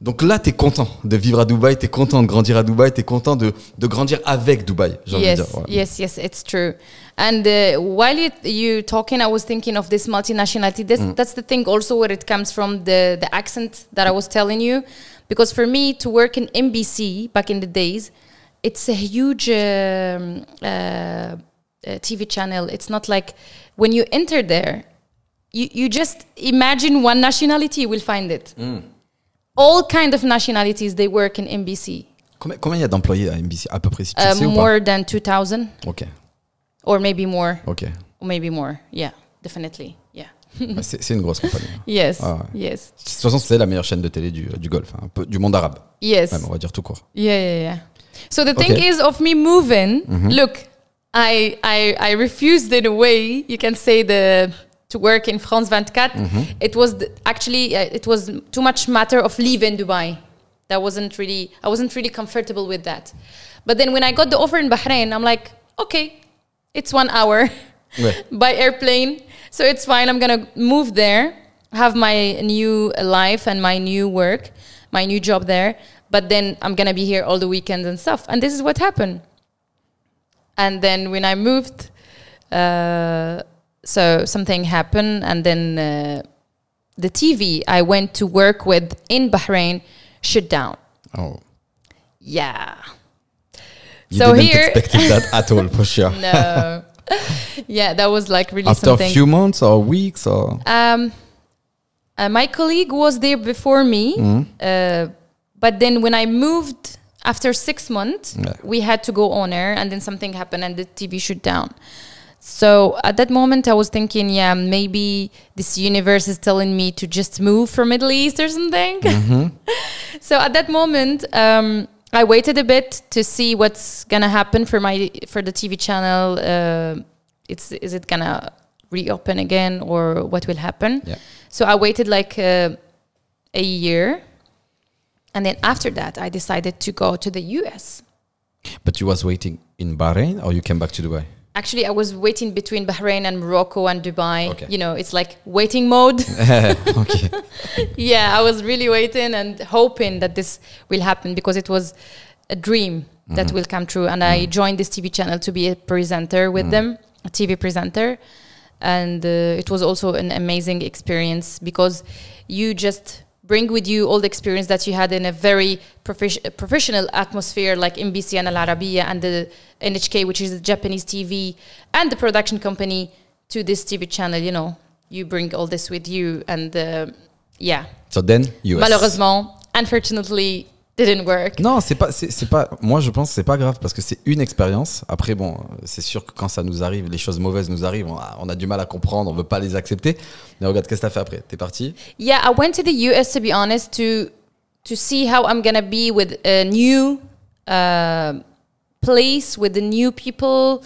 Donc là, tu es content de vivre à Dubaï, tu es content de grandir à Dubaï, tu es content de grandir avec Dubaï. Yes, voilà. yes, it's true. And while you talking, I was thinking of this multinationality. That's the thing also where it comes from, the accent that I was telling you. Because for me, to work in NBC back in the days, it's a huge TV channel. It's not like when you enter there, you just imagine one nationality, you will find it. All kind of nationalities, they work in NBC. Combien il y a d'employés à NBC à peu près, si tu sais, ou pas? More than 2,000. Okay. Or maybe more. Okay. Or maybe more. Yeah, definitely. Yeah. C'est une grosse compagnie. Yes. Ah, ouais. Yes. De toute façon, c'est la meilleure chaîne de télé du Golfe, un peu du monde arabe. Yes. Même, on va dire tout court. Yeah. So the thing is, of me moving, look, I refused in a way, you can say, to work in France 24. It was actually it was too much matter of leaving Dubai. I wasn't really comfortable with that. But then when I got the offer in Bahrain, I'm like, okay, it's 1 hour by airplane, so it's fine. I'm gonna move there, have my new life and my new work, my new job there. But then I'm gonna be here all the weekends and stuff. And this is what happened. And then when I moved, so something happened, and then the TV I went to work with in Bahrain shut down. Oh. Yeah. You didn't expect that at all, for sure. No. Yeah, that was like really after something. After a few months or weeks or? My colleague was there before me, but then when I moved after 6 months, we had to go on air, and then something happened and the TV shut down. So at that moment, I was thinking, yeah, maybe this universe is telling me to just move from Middle East or something. So at that moment, I waited a bit to see what's gonna happen for the TV channel. Is it gonna reopen again, or what will happen? Yeah. So I waited like a year, and then after that, I decided to go to the US. But you was waiting in Bahrain, or you came back to Dubai? Actually, I was waiting between Bahrain and Morocco and Dubai. Okay. You know, it's like waiting mode. Okay. Yeah, I was really waiting and hoping that this will happen, because it was a dream that will come true. And I joined this TV channel to be a presenter with them, a TV presenter. And it was also an amazing experience, because you just bring with you all the experience that you had in a very professional atmosphere, like NBC and Al Arabiya and the NHK, which is the Japanese TV, and the production company, to this TV channel. You know, you bring all this with you, and yeah. So then, US. Malheureusement, unfortunately, didn't work. Non, c'est pas. Moi, je pense que c'est pas grave, parce que c'est une expérience. Après, bon, c'est sûr que quand ça nous arrive, les choses mauvaises nous arrivent, on a du mal à comprendre, on veut pas les accepter. Mais regarde, qu'est-ce que t'as fait après? T'es parti? Yeah, I went to the US, to be honest, to see how I'm gonna be with a new place, with the new people,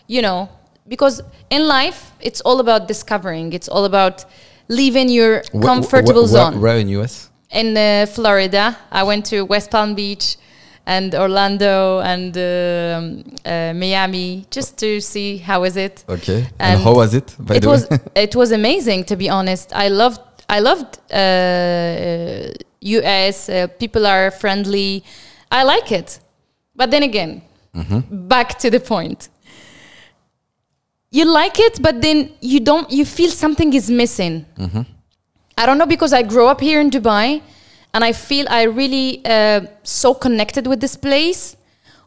you know, because in life it's all about discovering. It's all about leaving your comfortable zone. Where in US? In Florida. I went to West Palm Beach and Orlando and Miami, just to see how is it. Okay. And how was it? By the way? It was amazing, to be honest. I loved US. People are friendly. I like it. But then again, back to the point. You like it, but then you feel something is missing. I don't know, because I grew up here in Dubai, and I feel I really so connected with this place,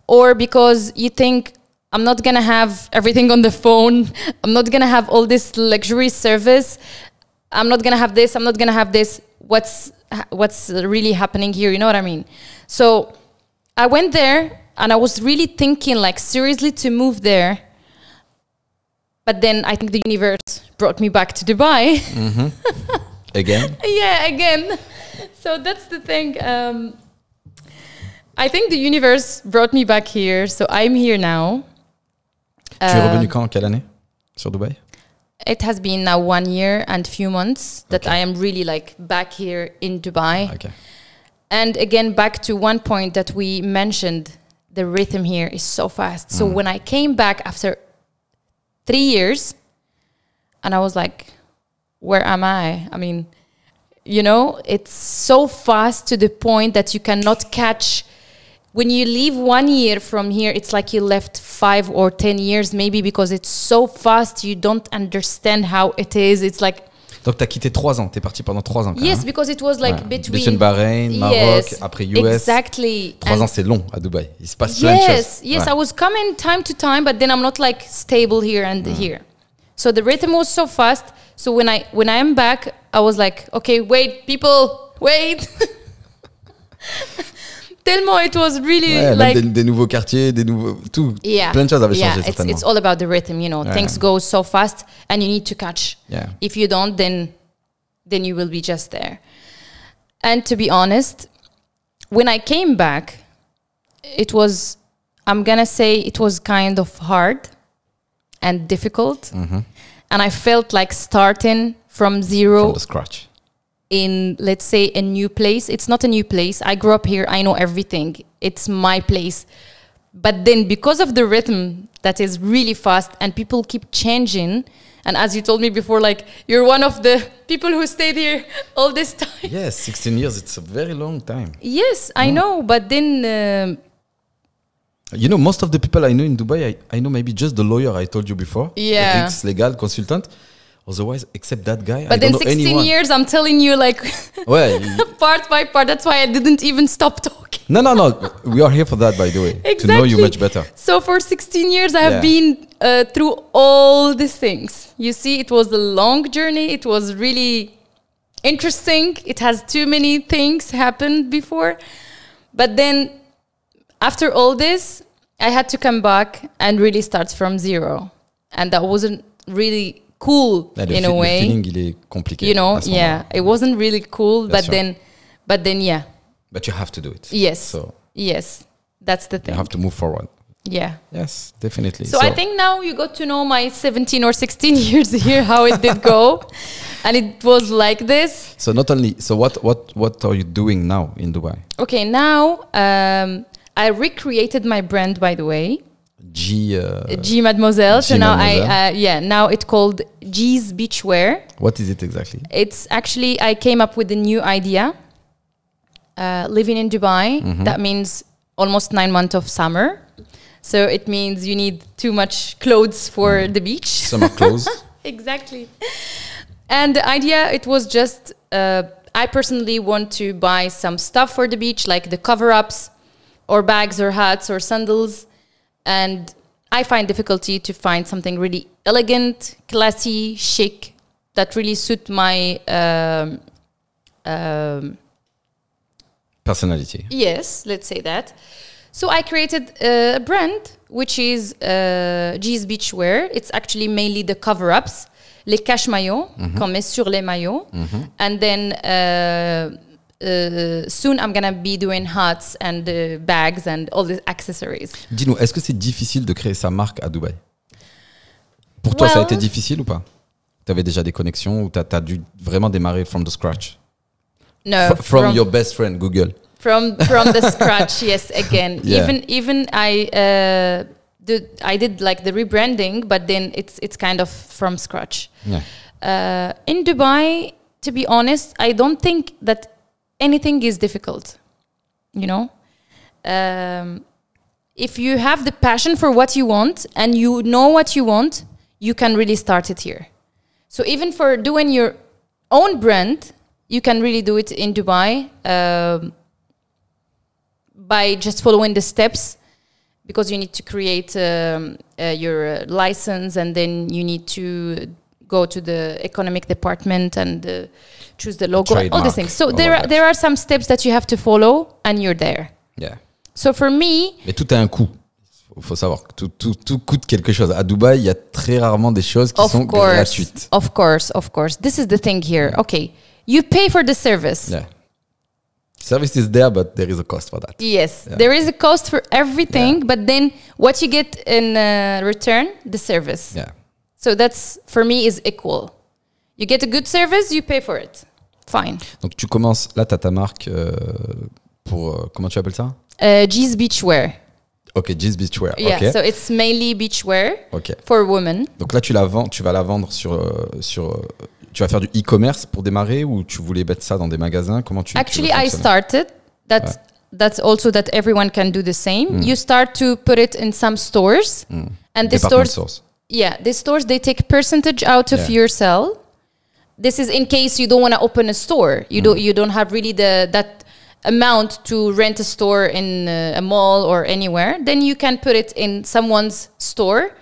or because you think I'm not gonna have everything on the phone, I'm not gonna have all this luxury service, I'm not gonna have this, I'm not gonna have this. What's really happening here? You know what I mean? So I went there, and I was really thinking, like, seriously to move there. But then I think the universe brought me back to Dubai. Again? Yeah, again. So that's the thing. I think the universe brought me back here, so I'm here now. Tu es revenu quand, quelle année sur Dubaï? It has been now 1 year and few months that I am really like back here in Dubai. Okay. And again, back to one point that we mentioned, the rhythm here is so fast. So when I came back after 3 years, and I was like, where am I? I mean, you know, it's so fast to the point that you cannot catch. When you leave 1 year from here, it's like you left 5 or 10 years maybe, because it's so fast, you don't understand how it is. It's like... Donc, tu as quitté 3 ans, tu es parti pendant 3 ans. Yes, because it was like between Bahreïn, Maroc, après US. Exactly. 3 ans, c'est long à Dubaï. Il se passe plein de choses. Yes, I was coming time to time, but then I'm not like stable here and here. So the rhythm was so fast. So when I am back, I was like, okay, wait, people, wait. Tellement it was really like des nouveaux quartiers, des nouveaux tout. Plein de choses avaient changé certainement. It's all about the rhythm, you know. Things go so fast, and you need to catch. Yeah. If you don't, then you will be just there. And to be honest, when I came back, I'm gonna say it was kind of hard and difficult, and I felt like starting from zero, from the scratch. In, let's say, a new place. It's not a new place. I grew up here. I know everything. It's my place. But then because of the rhythm that is really fast and people keep changing, and as you told me before, like, you're one of the people who stayed here all this time. Yes, 16 years. It's a very long time. Yes, I know. But then... you know, most of the people I know in Dubai, I know maybe just the lawyer I told you before. Yeah. The legal consultant. Otherwise, except that guy, but I don't know then 16 anyone. years, I'm telling you, like, part by part. That's why I didn't even stop talking. No. We are here for that, by the way. Exactly. To know you much better. So for 16 years, I have been through all these things. You see, it was a long journey. It was really interesting. It has too many things happened before. But then after all this, I had to come back and really start from zero. And that wasn't really cool in a way. Le feeling, il est compliqué. You know, it wasn't really cool, but then, yeah. But you have to do it. Yes. So yes, that's the thing. You have to move forward. Yeah. Yes, definitely. So I think now you got to know my 17 or 16 years here, how it did go. And it was like this. So not only, so what are you doing now in Dubai? Okay, now I recreated my brand, by the way. G Mademoiselle. So now now it's called G's Beachwear. What is it exactly? It's actually, I came up with a new idea. Living in Dubai, that means almost 9 months of summer. So it means you need too much clothes for the beach. Summer clothes. Exactly. And the idea, it was just, I personally want to buy some stuff for the beach, like the cover-ups or bags or hats or sandals. And I find difficulty to find something really elegant, classy, chic, that really suit my personality. Yes, let's say that. So I created a brand, which is G's Beachwear. It's actually mainly the cover-ups, les cache-maillots, qu'on met sur les maillots. And then... soon I'm gonna be doing hats and bags and all the accessories. Dis-nous, est-ce que c'est difficile de créer sa marque à Dubaï? Pour toi, ça a été difficile ou pas? Tu avais déjà des connexions ou tu as dû vraiment démarrer from the scratch? No. From your best friend, Google. From the scratch, yes, again. Yeah. Even I did like the rebranding, but then it's kind of from scratch. Yeah. In Dubai, to be honest, I don't think that anything is difficult, you know. If you have the passion for what you want and you know what you want, you can really start it here. So even for doing your own brand, you can really do it in Dubai by just following the steps, because you need to create your license, and then you need to go to the economic department and choose the logo, trademark, all these things. So there are some steps that you have to follow, and you're there. Yeah. So for me... Mais tout a un coût. Il faut savoir que tout coûte quelque chose. À Dubaï, il y a très rarement des choses qui sont gratuites. Of course. This is the thing here. Okay, you pay for the service. Yeah. Service is there, but there is a cost for that. Yes, there is a cost for everything, but then what you get in return, the service. Yeah. So that's, for me, is equal. You get a good service, you pay for it. Fine. Donc tu commences, là tu as ta marque pour, comment tu appelles ça? G's Beachwear. Ok, G's Beachwear. Yeah, okay. so it's mainly beachwear Okay. for women. Donc là tu vas la vendre tu vas faire du e-commerce pour démarrer ou tu voulais mettre ça dans des magasins? Comment Actually, I started. That's also that everyone can do the same. You start to put it in some stores, and the stores. Yeah, the stores, they take percentage out of your sale. This is in case you don't want to open a store. You don't have really that amount to rent a store in a mall or anywhere. Then you can put it in someone's store,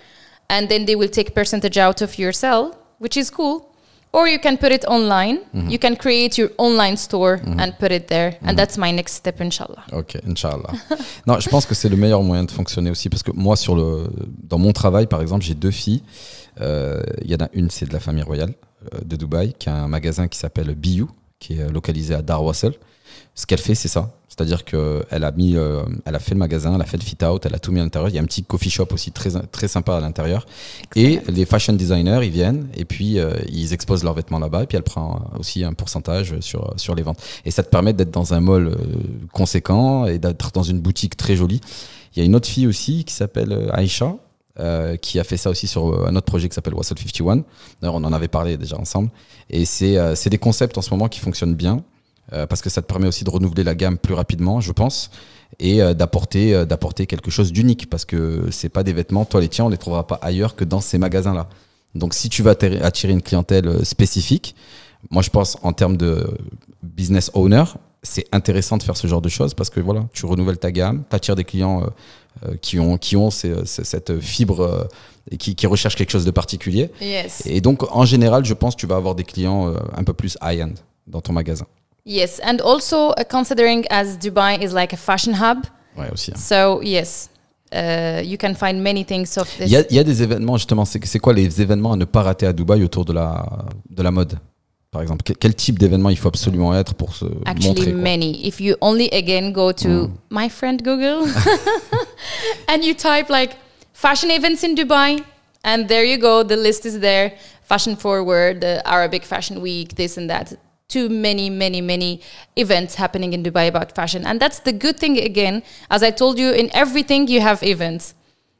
and then they will take percentage out of your sale, which is cool. Or you can put it online. You can create your online store and put it there. And that's my next step, Inch'Allah. Ok, Inch'Allah. Non, je pense que c'est le meilleur moyen de fonctionner aussi. Parce que moi, dans mon travail, par exemple, j'ai 2 filles. Il y en a une, c'est de la famille royale de Dubaï, qui a un magasin qui s'appelle Biou, qui est localisé à Dar Wassel. Ce qu'elle fait, c'est ça. C'est-à-dire qu'elle a fait le magasin, elle a fait le fit-out, elle a tout mis à l'intérieur. Il y a un petit coffee shop aussi très, très sympa à l'intérieur. Et les fashion designers, ils viennent et puis ils exposent leurs vêtements là-bas. Et puis elle prend aussi un pourcentage sur les ventes. Et ça te permet d'être dans un mall conséquent et d'être dans une boutique très jolie. Il y a une autre fille aussi qui s'appelle Aïcha, qui a fait ça aussi sur un autre projet qui s'appelle Wassel 51. D'ailleurs, on en avait parlé déjà ensemble. Et c'est des concepts en ce moment qui fonctionnent bien. Parce que ça te permet aussi de renouveler la gamme plus rapidement, je pense, et d'apporter quelque chose d'unique, parce que c'est pas des vêtements, toi les tiens, on les trouvera pas ailleurs que dans ces magasins-là. Donc si tu vas attirer une clientèle spécifique, moi je pense en termes de business owner, c'est intéressant de faire ce genre de choses, parce que voilà, tu renouvelles ta gamme, tu attires des clients qui ont cette fibre et qui recherchent quelque chose de particulier. Yes. Et donc en général, je pense que tu vas avoir des clients un peu plus high-end dans ton magasin. Yes, and also considering as Dubai is like a fashion hub. Ouais, aussi. Hein. So yes, you can find many things of this. Il y a des événements justement. C'est quoi les événements à ne pas rater à Dubaï autour de la mode, par exemple? Quel type d'événement il faut absolument être pour se montrer? Actually, many. If you only again go to my friend Google and you type like fashion events in Dubai, and there you go, the list is there. Fashion Forward, the Arabic Fashion Week, this and that. Too many events happening in Dubai about fashion. And that's the good thing, again, as I told you, in everything you have events.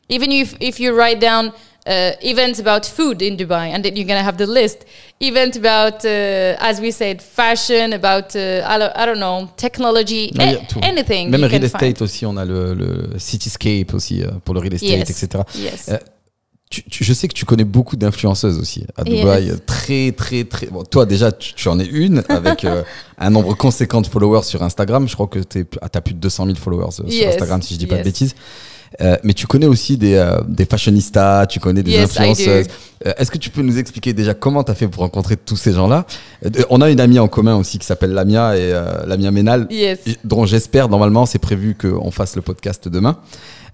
Even if you write down events about food in Dubai, and then you're going to have the list. Event about, as we said, fashion, about, I don't know, technology, anything. Même real estate aussi, on a le Cityscape aussi pour le real estate, etc. Yes. Je sais que tu connais beaucoup d'influenceuses aussi à Dubaï, très. Bon, toi déjà, tu en es une avec un nombre conséquent de followers sur Instagram. Je crois que t'as plus de 200 000 followers sur Instagram, si je dis pas de bêtises. Mais tu connais aussi des fashionistas, tu connais des influenceuses. Est-ce que tu peux nous expliquer déjà comment tu as fait pour rencontrer tous ces gens-là? On a une amie en commun aussi qui s'appelle Lamia, et Lamia Ménal, dont j'espère, normalement, c'est prévu qu'on fasse le podcast demain.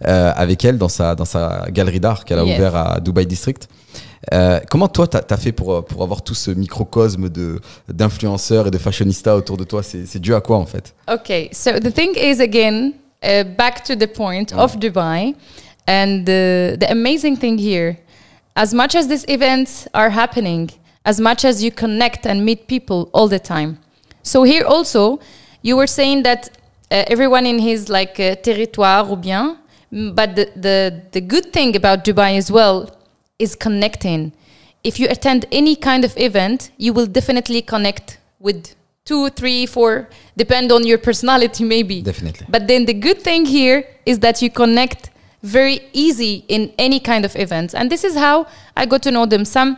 Avec elle dans sa galerie d'art qu'elle a ouvert à Dubai District. Comment toi t'as fait pour avoir tout ce microcosme d'influenceurs et de fashionistas autour de toi? C'est dû à quoi en fait? Okay, so the thing is again back to the point of Dubai, and the amazing thing here, as much as these events are happening, as much as you connect and meet people all the time. So here also you were saying that everyone in his like territoire ou bien. But the good thing about Dubai as well is connecting. If you attend any kind of event, you will definitely connect with 2, 3, 4, depend on your personality maybe. Definitely. But then the good thing here is that you connect very easy in any kind of events. And this is how I got to know them. Some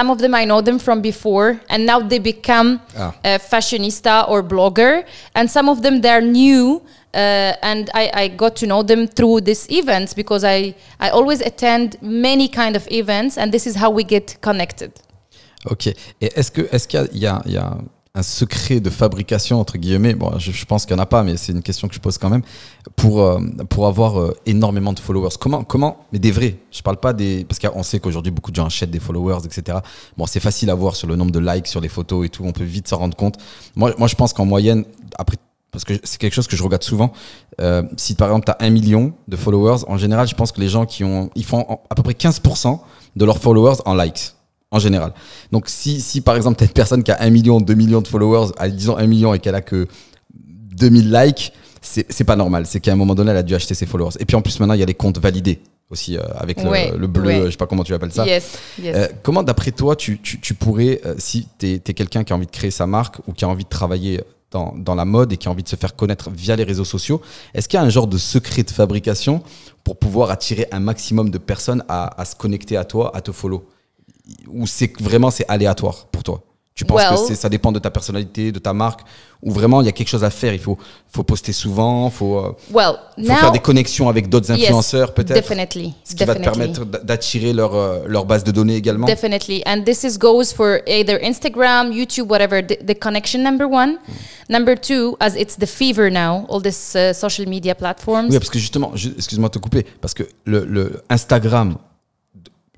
of them I know them from before, and now they become a fashionista or blogger. And some of them, they're new, and I got to know them through these events, because I always attend many kind of events, and this is how we get connected. Ok. Et est-ce qu'il y a un secret de fabrication, entre guillemets, bon, je pense qu'il n'y en a pas, mais c'est une question que je pose quand même, pour avoir énormément de followers? Comment, mais des vrais, je parle pas des... Parce qu'on sait qu'aujourd'hui, beaucoup de gens achètent des followers, etc. Bon, c'est facile à voir sur le nombre de likes, sur les photos et tout, on peut vite s'en rendre compte. Moi, je pense qu'en moyenne, après, parce que c'est quelque chose que je regarde souvent, si par exemple, tu as 1 million de followers, en général, je pense que les gens ils font à peu près 15% de leurs followers en likes. En général. Donc, si par exemple, tu as une personne qui a 1 million, 2 millions de followers, disons 1 million et qu'elle a que 2000 likes, c'est pas normal. C'est qu'à un moment donné, elle a dû acheter ses followers. Et puis en plus, maintenant, il y a les comptes validés aussi, avec le bleu, je sais pas comment tu appelles ça. Yes. Comment, d'après toi, tu pourrais, si tu es quelqu'un qui a envie de créer sa marque ou qui a envie de travailler dans la mode et qui a envie de se faire connaître via les réseaux sociaux, est-ce qu'il y a un genre de secret de fabrication pour pouvoir attirer un maximum de personnes à se connecter à toi, à te follow? Ou c'est aléatoire pour toi? Tu penses que ça dépend de ta personnalité, de ta marque, ou vraiment il y a quelque chose à faire? Il faut poster souvent, faut faire des connexions avec d'autres influenceurs, peut-être. Definitely. Ce qui va te permettre d'attirer leur base de données également. Definitely. And this goes for either Instagram, YouTube, whatever. The connection, number one. Number two, as it's the fever now, all this social media platforms. Oui, parce que justement, excuse-moi de te couper, parce que le Instagram,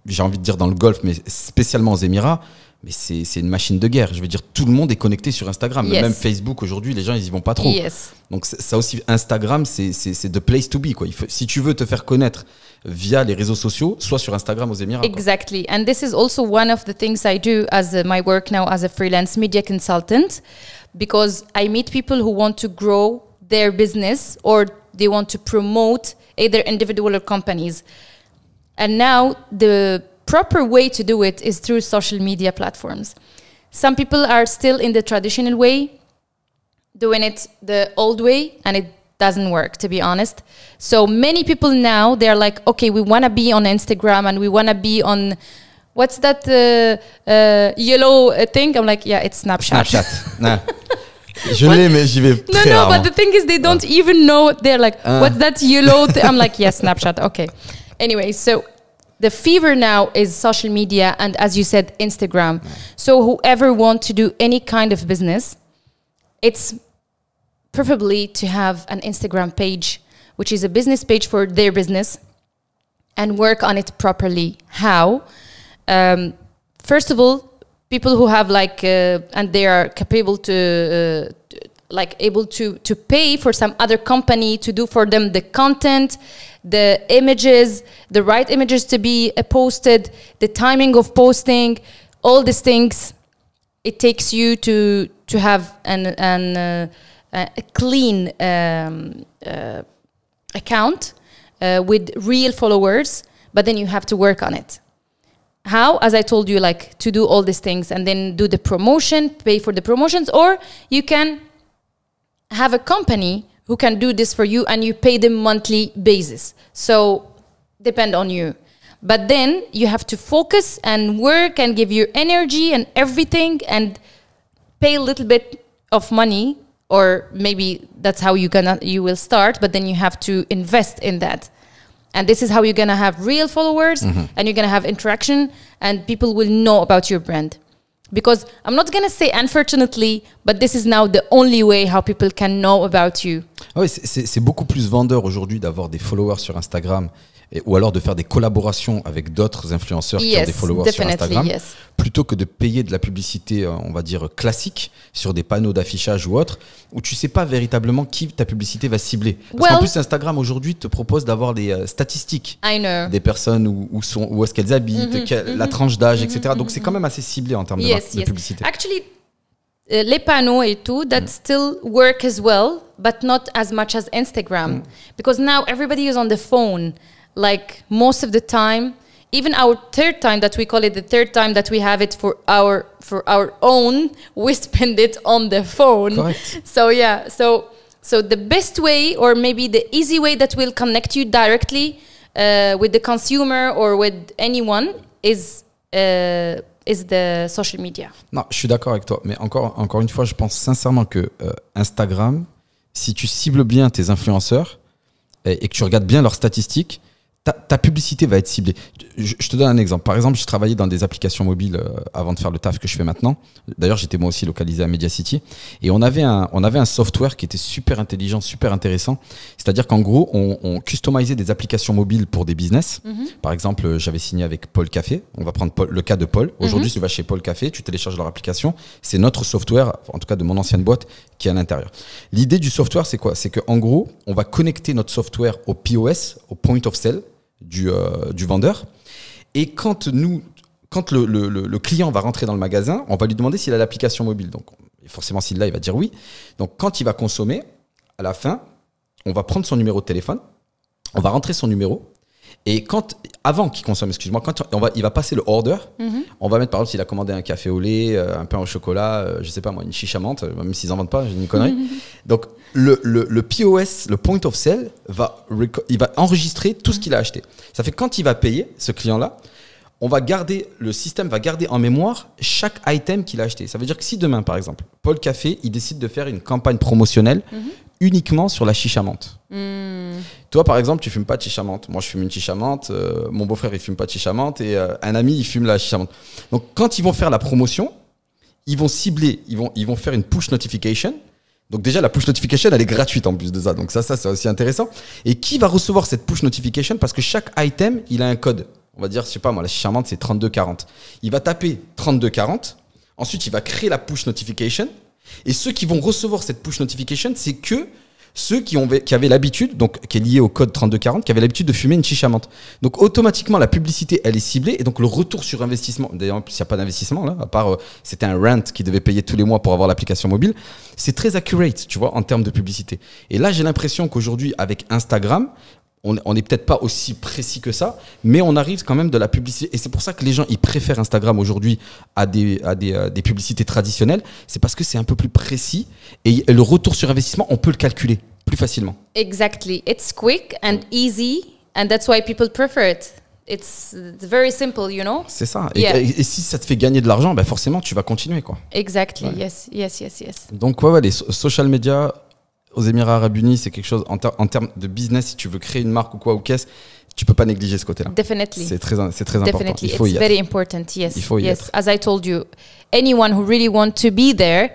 j'ai envie de dire dans le Golfe, mais spécialement aux Émirats, mais c'est une machine de guerre. Je veux dire, tout le monde est connecté sur Instagram. Yes. Même Facebook, aujourd'hui, les gens, ils y vont pas trop. Yes. Donc ça aussi, Instagram, c'est the place to be, quoi. Si tu veux te faire connaître via les réseaux sociaux, soit sur Instagram aux Émirats. Exactly. And this is also one of the things I do as my work now as a freelance media consultant, because I meet people who want to grow their business or they want to promote either individual or companies. And now the proper way to do it is through social media platforms. Some people are still in the traditional way, doing it the old way, and it doesn't work, to be honest. So many people now, they're like, okay, we want to be on Instagram and we want to be on, what's that yellow thing? I'm like, yeah, it's Snapchat. Nah. Je l'ai, mais j'y vais très rarement. But the thing is, they don't even know. They're like, what's that yellow thing? I'm like, yes, Snapchat. Okay. Anyway, so the fever now is social media and, as you said, Instagram. So whoever wants to do any kind of business, it's preferably to have an Instagram page, which is a business page for their business, and work on it properly. How? First of all, people who have and they are capable to able to pay for some other company to do for them the content, the images, the right images to be posted, the timing of posting, all these things. It takes you to have a clean account with real followers, but then you have to work on it. How? As I told you, to do all these things and then do the promotion, pay for the promotions, or you can have a company who can do this for you and you pay them monthly basis. So depend on you. But then you have to focus and work and give your energy and everything and pay a little bit of money, or maybe that's how you will start, but then you have to invest in that. And this is how you're going to have real followers, and you're going to have interaction, and people will know about your brand. Because I'm not going to say unfortunately, but this is now the only way how people can know about you. Ah oui, c'est beaucoup plus vendeur aujourd'hui d'avoir des followers sur Instagram ou alors de faire des collaborations avec d'autres influenceurs qui ont des followers sur Instagram, plutôt que de payer de la publicité, on va dire, classique sur des panneaux d'affichage ou autre, où tu sais pas véritablement qui ta publicité va cibler. Parce qu'en plus, Instagram aujourd'hui te propose d'avoir des statistiques des personnes, où est-ce qu'elles habitent, la tranche d'âge, etc. Donc c'est quand même assez ciblé en termes de publicité. Actually, les panneaux et tout, that still work as well, but not as much as Instagram. Because now everybody is on the phone. Like most of the time, even our third time that we call it the third time that we have it for our own, we spend it on the phone. Correct. So yeah, so the best way, or maybe the easy way that will connect you directly with the consumer or with anyone is the social media. Non, je suis d'accord avec toi, mais encore une fois, je pense sincèrement que Instagram, si tu cibles bien tes influenceurs et que tu regardes bien leurs statistiques, ta publicité va être ciblée. Je te donne un exemple. Par exemple, je travaillais dans des applications mobiles avant de faire le taf que je fais maintenant. D'ailleurs, j'étais moi aussi localisé à Media City. Et on avait un software qui était super intelligent, super intéressant. C'est-à-dire qu'en gros, on customisait des applications mobiles pour des business. Par exemple, j'avais signé avec Paul Café. On va prendre le cas de Paul. Aujourd'hui, tu vas chez Paul Café, tu télécharges leur application. C'est notre software, en tout cas de mon ancienne boîte, qui est à l'intérieur. L'idée du software, c'est quoi? C'est qu'en gros, on va connecter notre software au POS, au point of sale du vendeur. Et quand le client va rentrer dans le magasin, on va lui demander s'il a l'application mobile. Donc, forcément, s'il l'a, il va dire oui. Donc, quand il va consommer, à la fin, on va prendre son numéro de téléphone, on va rentrer son numéro. Et avant qu'il consomme, excuse-moi, il va passer le order, on va mettre par exemple s'il a commandé un café au lait, un pain au chocolat, je sais pas moi, une chicha menthe, même s'ils en vendent pas, j'ai une connerie. Donc le POS, le point of sale, il va enregistrer tout ce qu'il a acheté. Ça fait que quand il va payer, ce client-là, le système va garder en mémoire chaque item qu'il a acheté. Ça veut dire que si demain, par exemple, Paul Café, il décide de faire une campagne promotionnelle uniquement sur la chicha menthe. Toi, par exemple, tu fumes pas de chicha menthe. Moi, je fume une chicha menthe. Mon beau-frère, il fume pas de chicha menthe. Et un ami, il fume la chicha menthe. Donc, quand ils vont faire la promotion, ils vont cibler, ils vont faire une push notification. Donc, déjà, la push notification, elle est gratuite en plus de ça. Donc, ça c'est aussi intéressant. Et qui va recevoir cette push notification? Parce que chaque item, il a un code. On va dire, je sais pas moi, la chicha menthe, c'est 3240. Il va taper 3240. Ensuite, il va créer la push notification. Et ceux qui vont recevoir cette push notification, c'est que ceux qui avaient l'habitude, donc qui est lié au code 3240, qui avaient l'habitude de fumer une chicha menthe. Donc automatiquement, la publicité, elle est ciblée. Et donc le retour sur investissement, d'ailleurs, il n'y a pas d'investissement là, à part c'était un rent qui devait payer tous les mois pour avoir l'application mobile. C'est très accurate, tu vois, en termes de publicité. Et là, j'ai l'impression qu'aujourd'hui, avec Instagram, on n'est peut-être pas aussi précis que ça, mais on arrive quand même de la publicité. Et c'est pour ça que les gens, ils préfèrent Instagram aujourd'hui à des publicités traditionnelles. C'est parce que c'est un peu plus précis et le retour sur investissement, on peut le calculer plus facilement. Exactly. It's quick and easy and that's why people prefer it. It's very simple, you know? C'est ça. Et si ça te fait gagner de l'argent, ben forcément, tu vas continuer, quoi. Exactly. Ouais. Yes. Donc, ouais, les social media aux Émirats Arabes Unis, c'est quelque chose en termes de business. Si tu veux créer une marque ou quoi ou qu'est-ce, tu peux pas négliger ce côté-là. Definitely. C'est très important. Il faut y être. It's very important. Yes. Il faut y être. As I told you, anyone who really want to be there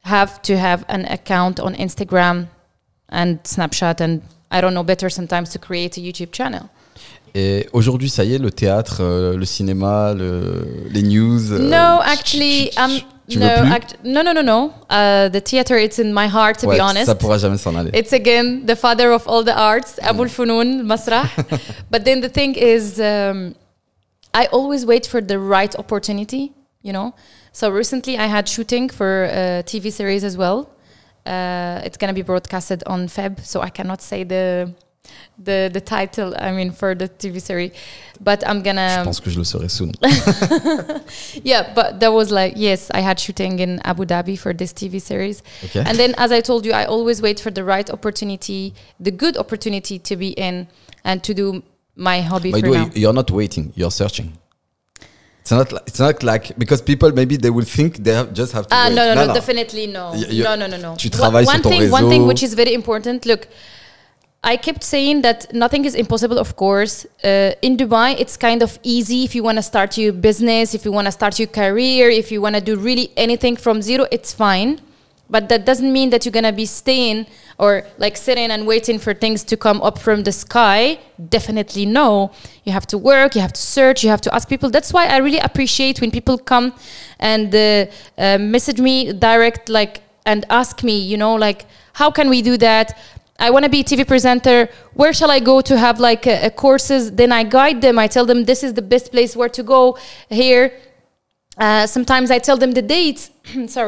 have to have an account on Instagram and Snapchat and I don't know, better sometimes to create a YouTube channel. Et aujourd'hui, ça y est, le théâtre, le cinéma, les news. No, actually, no. The theater, it's in my heart, to be honest. Ça pourra jamais s'en aller. It's again the father of all the arts, Abul Funun, Masrah. But then the thing is, I always wait for the right opportunity, you know. So recently, I had shooting for a TV series as well. It's gonna be broadcasted on Feb, so I cannot say the title, I mean, for the TV series, but I'm gonna... Je pense que je le saurai soon. Yeah, but that was like, yes, I had shooting in Abu Dhabi for this TV series. Okay. And then, as I told you, I always wait for the right opportunity, the good opportunity to be in and to do my hobby. By the way, you're not waiting, you're searching. It's not like, because people, maybe they will think they just have to wait. No, definitely no. No. Tu travailles sur ton réseau. One thing which is very important, look, I kept saying that nothing is impossible, of course. In Dubai, it's kind of easy if you want to start your business, if you want to start your career, if you want to do really anything from zero, it's fine. But that doesn't mean that you're going to be staying or like sitting and waiting for things to come up from the sky. Definitely no. You have to work, you have to search, you have to ask people. That's why I really appreciate when people come and message me direct, like, and ask me, you know, like, how can we do that? I want to be a TV presenter. Where shall I go to have like courses? Then I guide them. I tell them this is the best place where to go here. Sometimes I tell them the dates.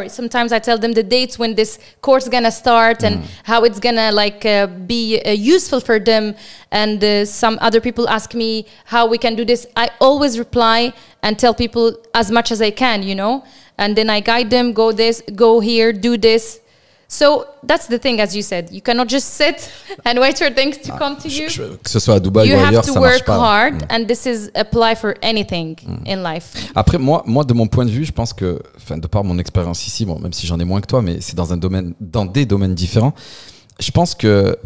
Sometimes I tell them the dates when this course is gonna start and how it's gonna like be useful for them. And some other people ask me how we can do this. I always reply and tell people as much as I can, you know. And then I guide them. Go this, go here, do this. So that's the thing, as you said, you cannot just sit and wait for things to come to you. Que ce soit à Dubaï ou ailleurs, ça marche pas. You have to work hard, and this is apply for anything in life. Après, moi, de mon point de vue, je pense que, enfin, de par mon expérience ici, bon, même si j'en ai moins que toi, mais c'est dans des domaines différents. Je pense que,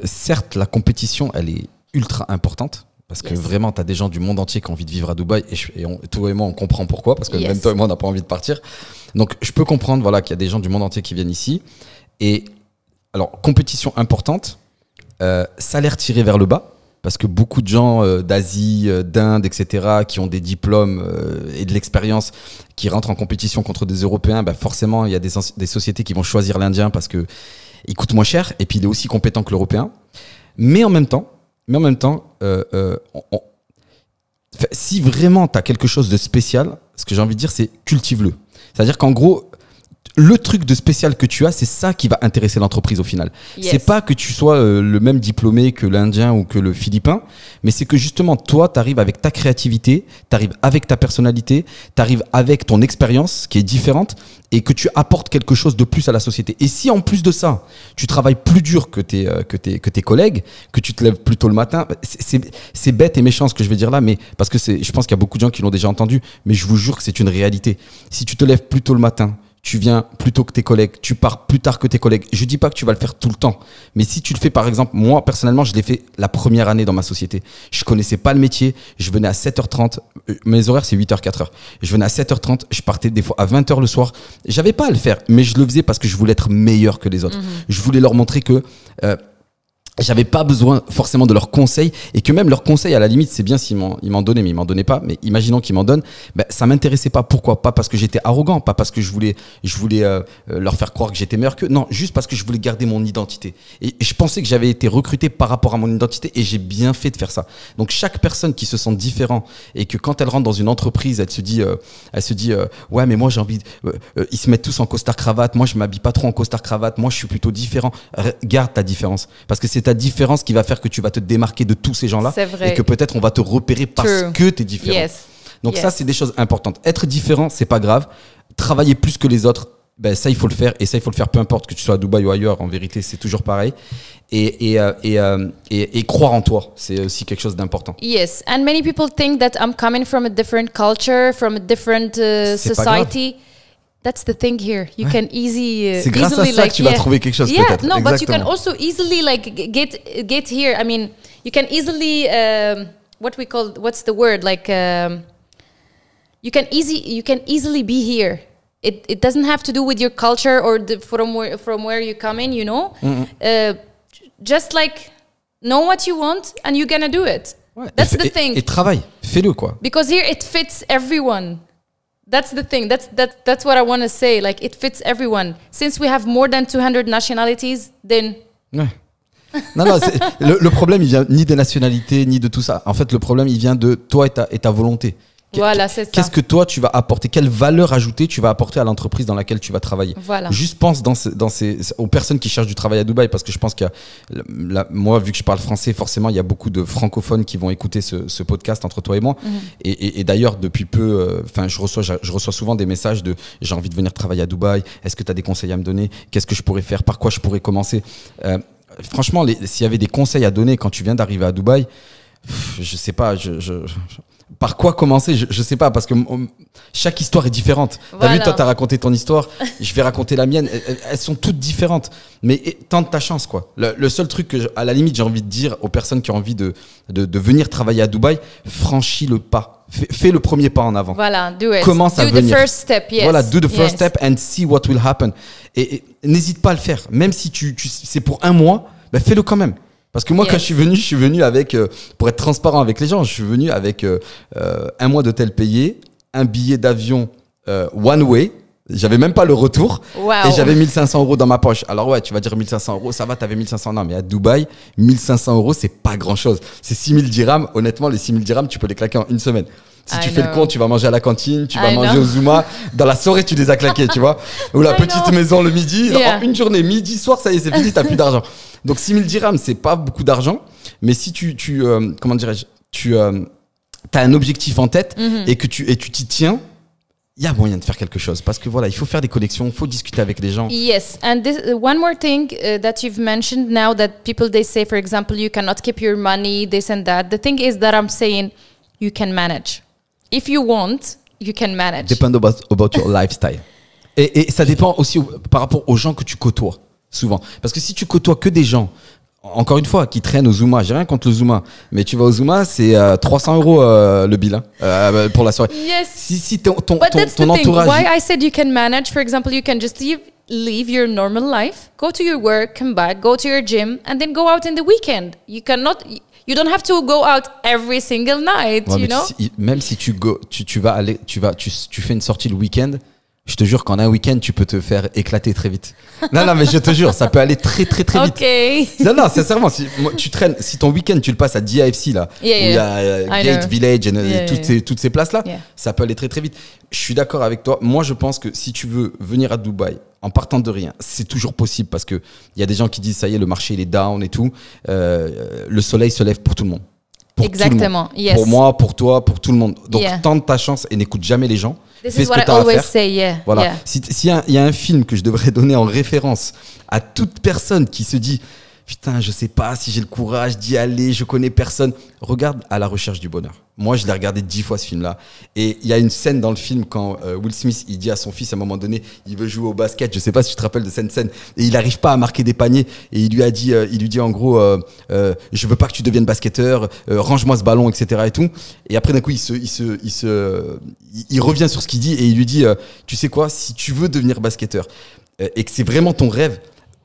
certes, la compétition, elle est ultra importante. Parce que vraiment, tu as des gens du monde entier qui ont envie de vivre à Dubaï. Et toi et moi, on comprend pourquoi. Parce que même toi et moi, on n'a pas envie de partir. Donc, je peux comprendre voilà, qu'il y a des gens du monde entier qui viennent ici. Et alors, compétition importante, salaire tiré vers le bas. Parce que beaucoup de gens d'Asie, d'Inde, etc., qui ont des diplômes et de l'expérience, qui rentrent en compétition contre des Européens, bah forcément, il y a des sociétés qui vont choisir l'Indien parce qu'il coûte moins cher et puis il est aussi compétent que l'Européen. Mais en même temps, si vraiment tu as quelque chose de spécial, ce que j'ai envie de dire, c'est cultive-le. C'est-à-dire qu'en gros, le truc de spécial que tu as, c'est ça qui va intéresser l'entreprise au final. C'est pas que tu sois le même diplômé que l'Indien ou que le Philippin, mais c'est que justement, toi, tu arrives avec ta créativité, tu arrives avec ta personnalité, tu arrives avec ton expérience qui est différente et que tu apportes quelque chose de plus à la société. Et si en plus de ça, tu travailles plus dur que tes collègues, que tu te lèves plus tôt le matin, c'est bête et méchant ce que je vais dire là, mais parce que je pense qu'il y a beaucoup de gens qui l'ont déjà entendu, mais je vous jure que c'est une réalité. Si tu te lèves plus tôt le matin, tu viens plus tôt que tes collègues, tu pars plus tard que tes collègues. Je dis pas que tu vas le faire tout le temps, mais si tu le fais, par exemple, moi personnellement, je l'ai fait la première année dans ma société. Je connaissais pas le métier, je venais à 7h30, mes horaires c'est 8h, 4h. Je venais à 7h30, je partais des fois à 20h le soir. J'avais pas à le faire, mais je le faisais parce que je voulais être meilleur que les autres. Je voulais leur montrer que j'avais pas besoin forcément de leurs conseils et que même leurs conseils, à la limite, c'est bien s'ils m'en donnaient, mais ils m'en donnaient pas. Mais imaginons qu'ils m'en donnent, ben, ça m'intéressait pas. Pourquoi? Pas parce que j'étais arrogant, pas parce que je voulais leur faire croire que j'étais meilleur qu'eux. Non, juste parce que je voulais garder mon identité. Et je pensais que j'avais été recruté par rapport à mon identité et j'ai bien fait de faire ça. Donc chaque personne qui se sent différent et que quand elle rentre dans une entreprise, elle se dit ouais, mais moi j'ai envie. Ils se mettent tous en costard cravate. Moi je m'habille pas trop en costard cravate. Moi je suis plutôt différent. Garde ta différence parce que c'est ta différence qui va faire que tu vas te démarquer de tous ces gens-là et que peut-être on va te repérer parce que tu es différent. Donc ça, c'est des choses importantes. Être différent, c'est pas grave. Travailler plus que les autres, ben, ça, il faut le faire. Et ça, il faut le faire peu importe que tu sois à Dubaï ou ailleurs. En vérité, c'est toujours pareil. Et croire en toi, c'est aussi quelque chose d'important. Yes, and many people think that I'm coming from a different culture, from a different society. That's the thing here. You can c'est grâce à ça que tu vas trouver quelque chose peut-être. No, but you can also easily like get here. I mean, you can easily what's the word? Like you can easily be here. It doesn't have to do with your culture or from where you come in, you know. Just like know what you want and you're gonna do it. Ouais. That's the thing. Et travaille, fais-le quoi. Because here it fits everyone. That's the thing. That's what I want to say. Like, it fits everyone. Since we have more than 200 nationalities, then... Ouais. Non, le problème, il vient ni des nationalités, ni de tout ça. En fait, le problème, il vient de toi et ta volonté. Voilà, c'est ça. Qu'est-ce que toi, tu vas apporter? Quelle valeur ajoutée tu vas apporter à l'entreprise dans laquelle tu vas travailler? Voilà. Juste pense aux personnes qui cherchent du travail à Dubaï, parce que je pense qu'il y a, moi, vu que je parle français, forcément, il y a beaucoup de francophones qui vont écouter ce podcast entre toi et moi. Et d'ailleurs, depuis peu, je reçois souvent des messages de j'ai envie de venir travailler à Dubaï. Est-ce que tu as des conseils à me donner? Qu'est-ce que je pourrais faire? Par quoi je pourrais commencer? Franchement, s'il y avait des conseils à donner quand tu viens d'arriver à Dubaï, je sais pas, par quoi commencer? Je sais pas, parce que chaque histoire est différente. Voilà. T'as vu, toi, t'as raconté ton histoire, je vais raconter la mienne. Elles sont toutes différentes. Mais tente ta chance, quoi. Le seul truc que, à la limite, j'ai envie de dire aux personnes qui ont envie de venir travailler à Dubaï, franchis le pas. Fais le premier pas en avant. Voilà, do it. Commence à venir. Do the first step, yes. Voilà, do the first step and see what will happen. Et n'hésite pas à le faire. Même si c'est pour un mois, ben fais-le quand même. Parce que moi, quand je suis venu avec, pour être transparent avec les gens, je suis venu avec un mois d'hôtel payé, un billet d'avion one way. J'avais même pas le retour. Wow. Et j'avais 1500 € dans ma poche. Alors ouais, tu vas dire 1500 €, ça va, t'avais 1500. Non, mais à Dubaï, 1500 €, c'est pas grand chose. C'est 6000 dirhams. Honnêtement, les 6000 dirhams, tu peux les claquer en une semaine. Si tu fais le compte, tu vas manger à la cantine, tu vas manger au Zuma. Dans la soirée, tu les as claqués, tu vois. Ou la petite maison le midi. En une journée, midi, soir, ça y est, c'est fini, t'as plus d'argent. Donc 6000 dirhams, c'est pas beaucoup d'argent. Mais si comment dirais-je, t'as un objectif en tête et que tu t'y tiens, il y a moyen de faire quelque chose. Parce que voilà, il faut faire des connexions, il faut discuter avec les gens. Yes, and one more thing that you've mentioned now that people, they say, for example, you cannot keep your money, this and that. The thing is that I'm saying you can manage. If you want, you can manage. Depend about your lifestyle. Et ça dépend aussi par rapport aux gens que tu côtoies, souvent. Parce que si tu côtoies que des gens encore une fois, qui traînent au Zuma. J'ai rien contre le Zuma, mais tu vas au Zuma, c'est 300 € le bill pour la soirée. Yes. Si ton But that's the thing. entourage. Why I said you can manage. For example, you can just leave your normal life, go to your work, come back, go to your gym, and then go out in the weekend. You cannot. You don't have to go out every single night. Ouais, you know. Même si tu vas aller, tu fais une sortie le week-end. Je te jure qu'en un week-end, tu peux te faire éclater très vite. Non, mais je te jure, ça peut aller très vite. Non, sincèrement, tu traînes, si ton week-end, tu le passes à DIFC, là, où il y a Gate Village et toutes ces places-là, ça peut aller très vite. Je suis d'accord avec toi. Moi, je pense que si tu veux venir à Dubaï, en partant de rien, c'est toujours possible parce qu'il y a des gens qui disent, ça y est, le marché, il est down et tout. Le soleil se lève pour tout le monde. Exactement. Yes. Pour moi, pour toi, pour tout le monde. Donc, tente ta chance et n'écoute jamais les gens. Fais ce que tu as à faire. Voilà. S'il y a un film que je devrais donner en référence à toute personne qui se dit putain, je sais pas si j'ai le courage d'y aller, je connais personne, regarde À la recherche du bonheur. Moi, je l'ai regardé 10 fois ce film-là. Et il y a une scène dans le film quand Will Smith, il dit à son fils à un moment donné, il veut jouer au basket. Je sais pas si tu te rappelles de cette scène. Et il n'arrive pas à marquer des paniers. Et il lui dit en gros, je veux pas que tu deviennes basketteur, range-moi ce ballon, etc. et tout. Et après d'un coup, il revient sur ce qu'il dit et il lui dit, tu sais quoi, si tu veux devenir basketteur et que c'est vraiment ton rêve,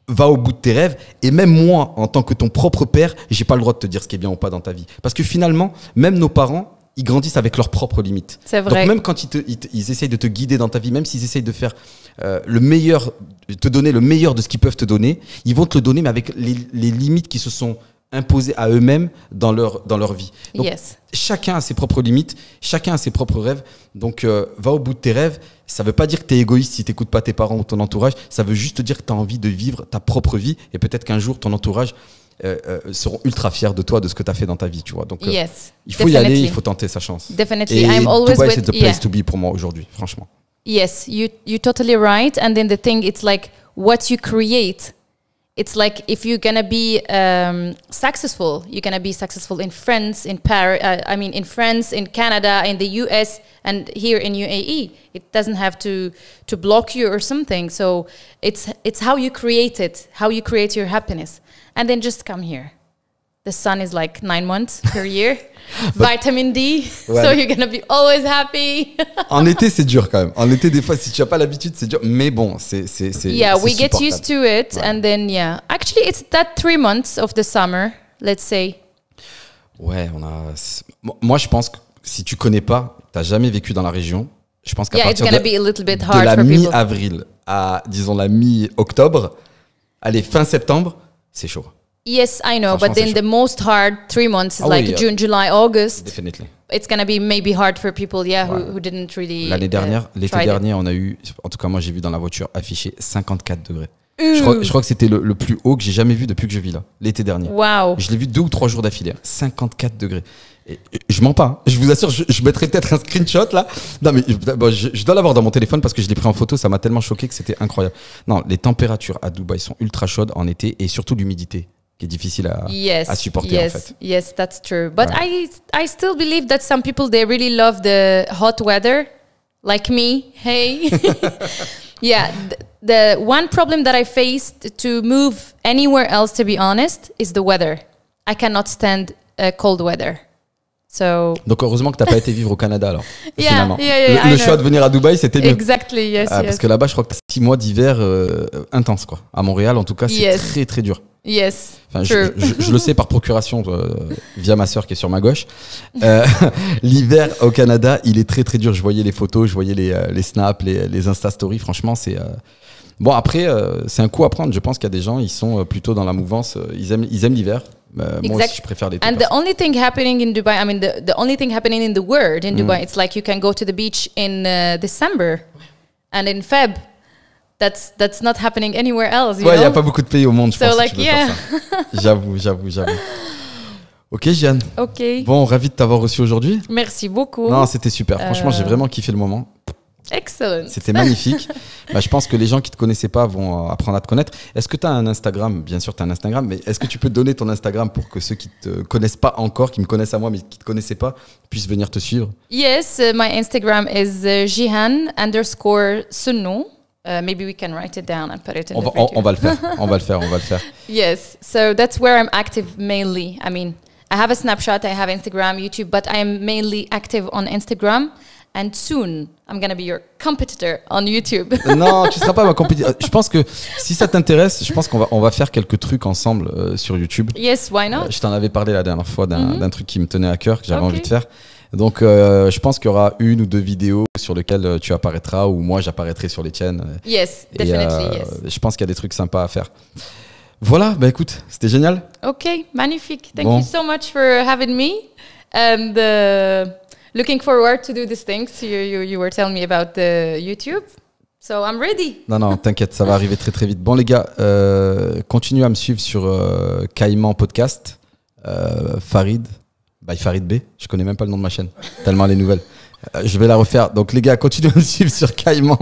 va au bout de tes rêves. Et même moi, en tant que ton propre père, j'ai pas le droit de te dire ce qui est bien ou pas dans ta vie. Parce que finalement, même nos parents, ils grandissent avec leurs propres limites. C'est vrai. Donc même quand ils essayent de te guider dans ta vie, même s'ils essayent de faire le meilleur, te donner le meilleur de ce qu'ils peuvent te donner, ils vont te le donner, mais avec les limites qui se sont imposées à eux-mêmes dans leur vie. Donc, chacun a ses propres limites, chacun a ses propres rêves. Donc, va au bout de tes rêves. Ça ne veut pas dire que tu es égoïste si tu n'écoutes pas tes parents ou ton entourage. Ça veut juste dire que tu as envie de vivre ta propre vie. Et peut-être qu'un jour, ton entourage seront ultra fiers de toi, de ce que tu as fait dans ta vie. Tu vois. Donc, il faut y aller, il faut tenter sa chance. Definitely. Et I'm always Dubaï, c'est the place to be pour moi aujourd'hui, franchement. Yes, you're totally right. And then the thing, it's like what you create. It's like if you're gonna be successful, you're gonna be successful in France, in Paris. In France, in Canada, in the US, and here in UAE. It doesn't have to block you or something. So it's how you create it, how you create your happiness, and then just come here. The sun is like 9 months per year. Vitamin D, so you're gonna be always happy. En été, c'est dur quand même. En été, des fois, si tu n'as pas l'habitude, c'est dur. Mais bon, c'est yeah, we get used to it, and then actually, it's that 3 months of the summer, let's say. Ouais, moi, je pense que si tu connais pas, t'as jamais vécu dans la région. Je pense qu'à partir de la mi-avril à, disons, la mi-octobre, allez, fin septembre, c'est chaud. Yes, I know, but then the most hard 3 months is June, July, August. Definitely. It's gonna be maybe hard for people, who didn't really. L'été dernier, on a eu, en tout cas moi j'ai vu dans la voiture affiché 54 degrés. Je crois que c'était le plus haut que j'ai jamais vu depuis que je vis là, l'été dernier. Wow. Je l'ai vu 2 ou 3 jours d'affilée, 54 degrés. Et je mens pas, je vous assure, je mettrai peut-être un screenshot là. Non mais je dois l'avoir dans mon téléphone parce que je l'ai pris en photo, ça m'a tellement choqué que c'était incroyable. Non, les températures à Dubaï sont ultra chaudes en été et surtout l'humidité qui est difficile à supporter en fait. Yes, that's true. But I still believe that some people, they really love the hot weather, like me. Hey. Yeah, the one problem that I faced to move anywhere else, to be honest, is the weather. I cannot stand cold weather. So. Donc heureusement que tu n'as pas été vivre au Canada alors. Finalement. Yeah, le choix de venir à Dubaï, c'était mieux. Exactly, yes. Parce que là-bas, je crois que tu as 6 mois d'hiver intenses quoi. À Montréal, en tout cas, c'est très très dur. Yes. Enfin, je le sais par procuration via ma sœur qui est sur ma gauche. L'hiver au Canada, il est très très dur. Je voyais les photos, je voyais les snaps, les Insta Stories. Franchement, c'est bon. Après, c'est un coup à prendre. Je pense qu'il y a des gens, ils sont plutôt dans la mouvance. Ils aiment l'hiver. Moi aussi, je préfère l'été. And the only thing happening in Dubai, the only thing happening in the world in Dubai, it's like you can go to the beach in December and in Feb. That's not happening anywhere else. Il n'y a pas beaucoup de pays au monde, je pense. Que tu peux faire ça. J'avoue. Ok, Jihan. Ok. Bon, ravi de t'avoir reçu aujourd'hui. Merci beaucoup. Non, c'était super. Franchement, j'ai vraiment kiffé le moment. Excellent. C'était magnifique. Je pense que les gens qui ne te connaissaient pas vont apprendre à te connaître. Est-ce que tu as un Instagram? Bien sûr, tu as un Instagram, mais est-ce que tu peux donner ton Instagram pour que ceux qui ne te connaissent pas encore, qui me connaissent à moi, mais qui ne te connaissaient pas, puissent venir te suivre? Yes, my Instagram is Jihan _Sennou. maybe we can write it down and put it in On the va, video. on va le faire. On va le faire. Yes, so that's where I'm active mainly. I mean, I have a Snapchat, I have Instagram, YouTube, but I am mainly active on Instagram. And soon, I'm going to be your competitor on YouTube. Non, tu seras pas ma compétition. Je pense que si ça t'intéresse, je pense qu'on va faire quelques trucs ensemble sur YouTube. Yes, why not? Je t'en avais parlé la dernière fois d'un truc qui me tenait à cœur, que j'avais envie de faire. Donc, je pense qu'il y aura 1 ou 2 vidéos sur lesquelles tu apparaîtras ou moi j'apparaîtrai sur les tiennes. Yes, definitely, yes. Je pense qu'il y a des trucs sympas à faire. Voilà, bah écoute, c'était génial. Ok, magnifique. Thank you so much for having me. And looking forward to do these things you were telling me about the YouTube. So I'm ready. Non, t'inquiète, ça va arriver très très vite. Bon les gars, continuez à me suivre sur Cayman Podcast, Farid, by Farid B. Je connais même pas le nom de ma chaîne, tellement les nouvelles. Je vais la refaire. Donc les gars, continuez à me suivre sur Cayman.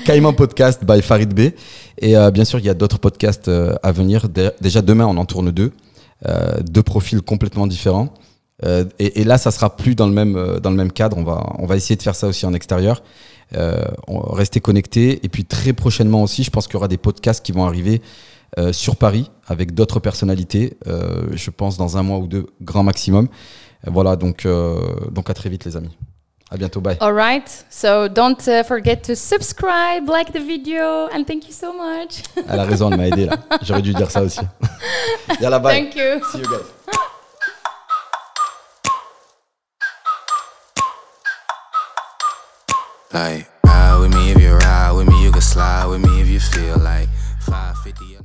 Cayman Podcast by Farid B. Et bien sûr, il y a d'autres podcasts à venir. Déjà demain, on en tourne 2. 2 profils complètement différents. Et là, ça sera plus dans le même cadre. On va essayer de faire ça aussi en extérieur. Restez connectés. Et puis très prochainement aussi, je pense qu'il y aura des podcasts qui vont arriver sur Paris avec d'autres personnalités. Je pense dans 1 mois ou 2, grand maximum. Voilà, donc à très vite les amis. À bientôt, bye. All right, so don't forget to subscribe, like the video, and thank you so much. Elle a raison, elle m'a aidé là. J'aurais dû dire ça aussi. Yalla, bye. Thank you. See you guys. Like, ride with me if you ride with me, you can slide with me if you feel like 550.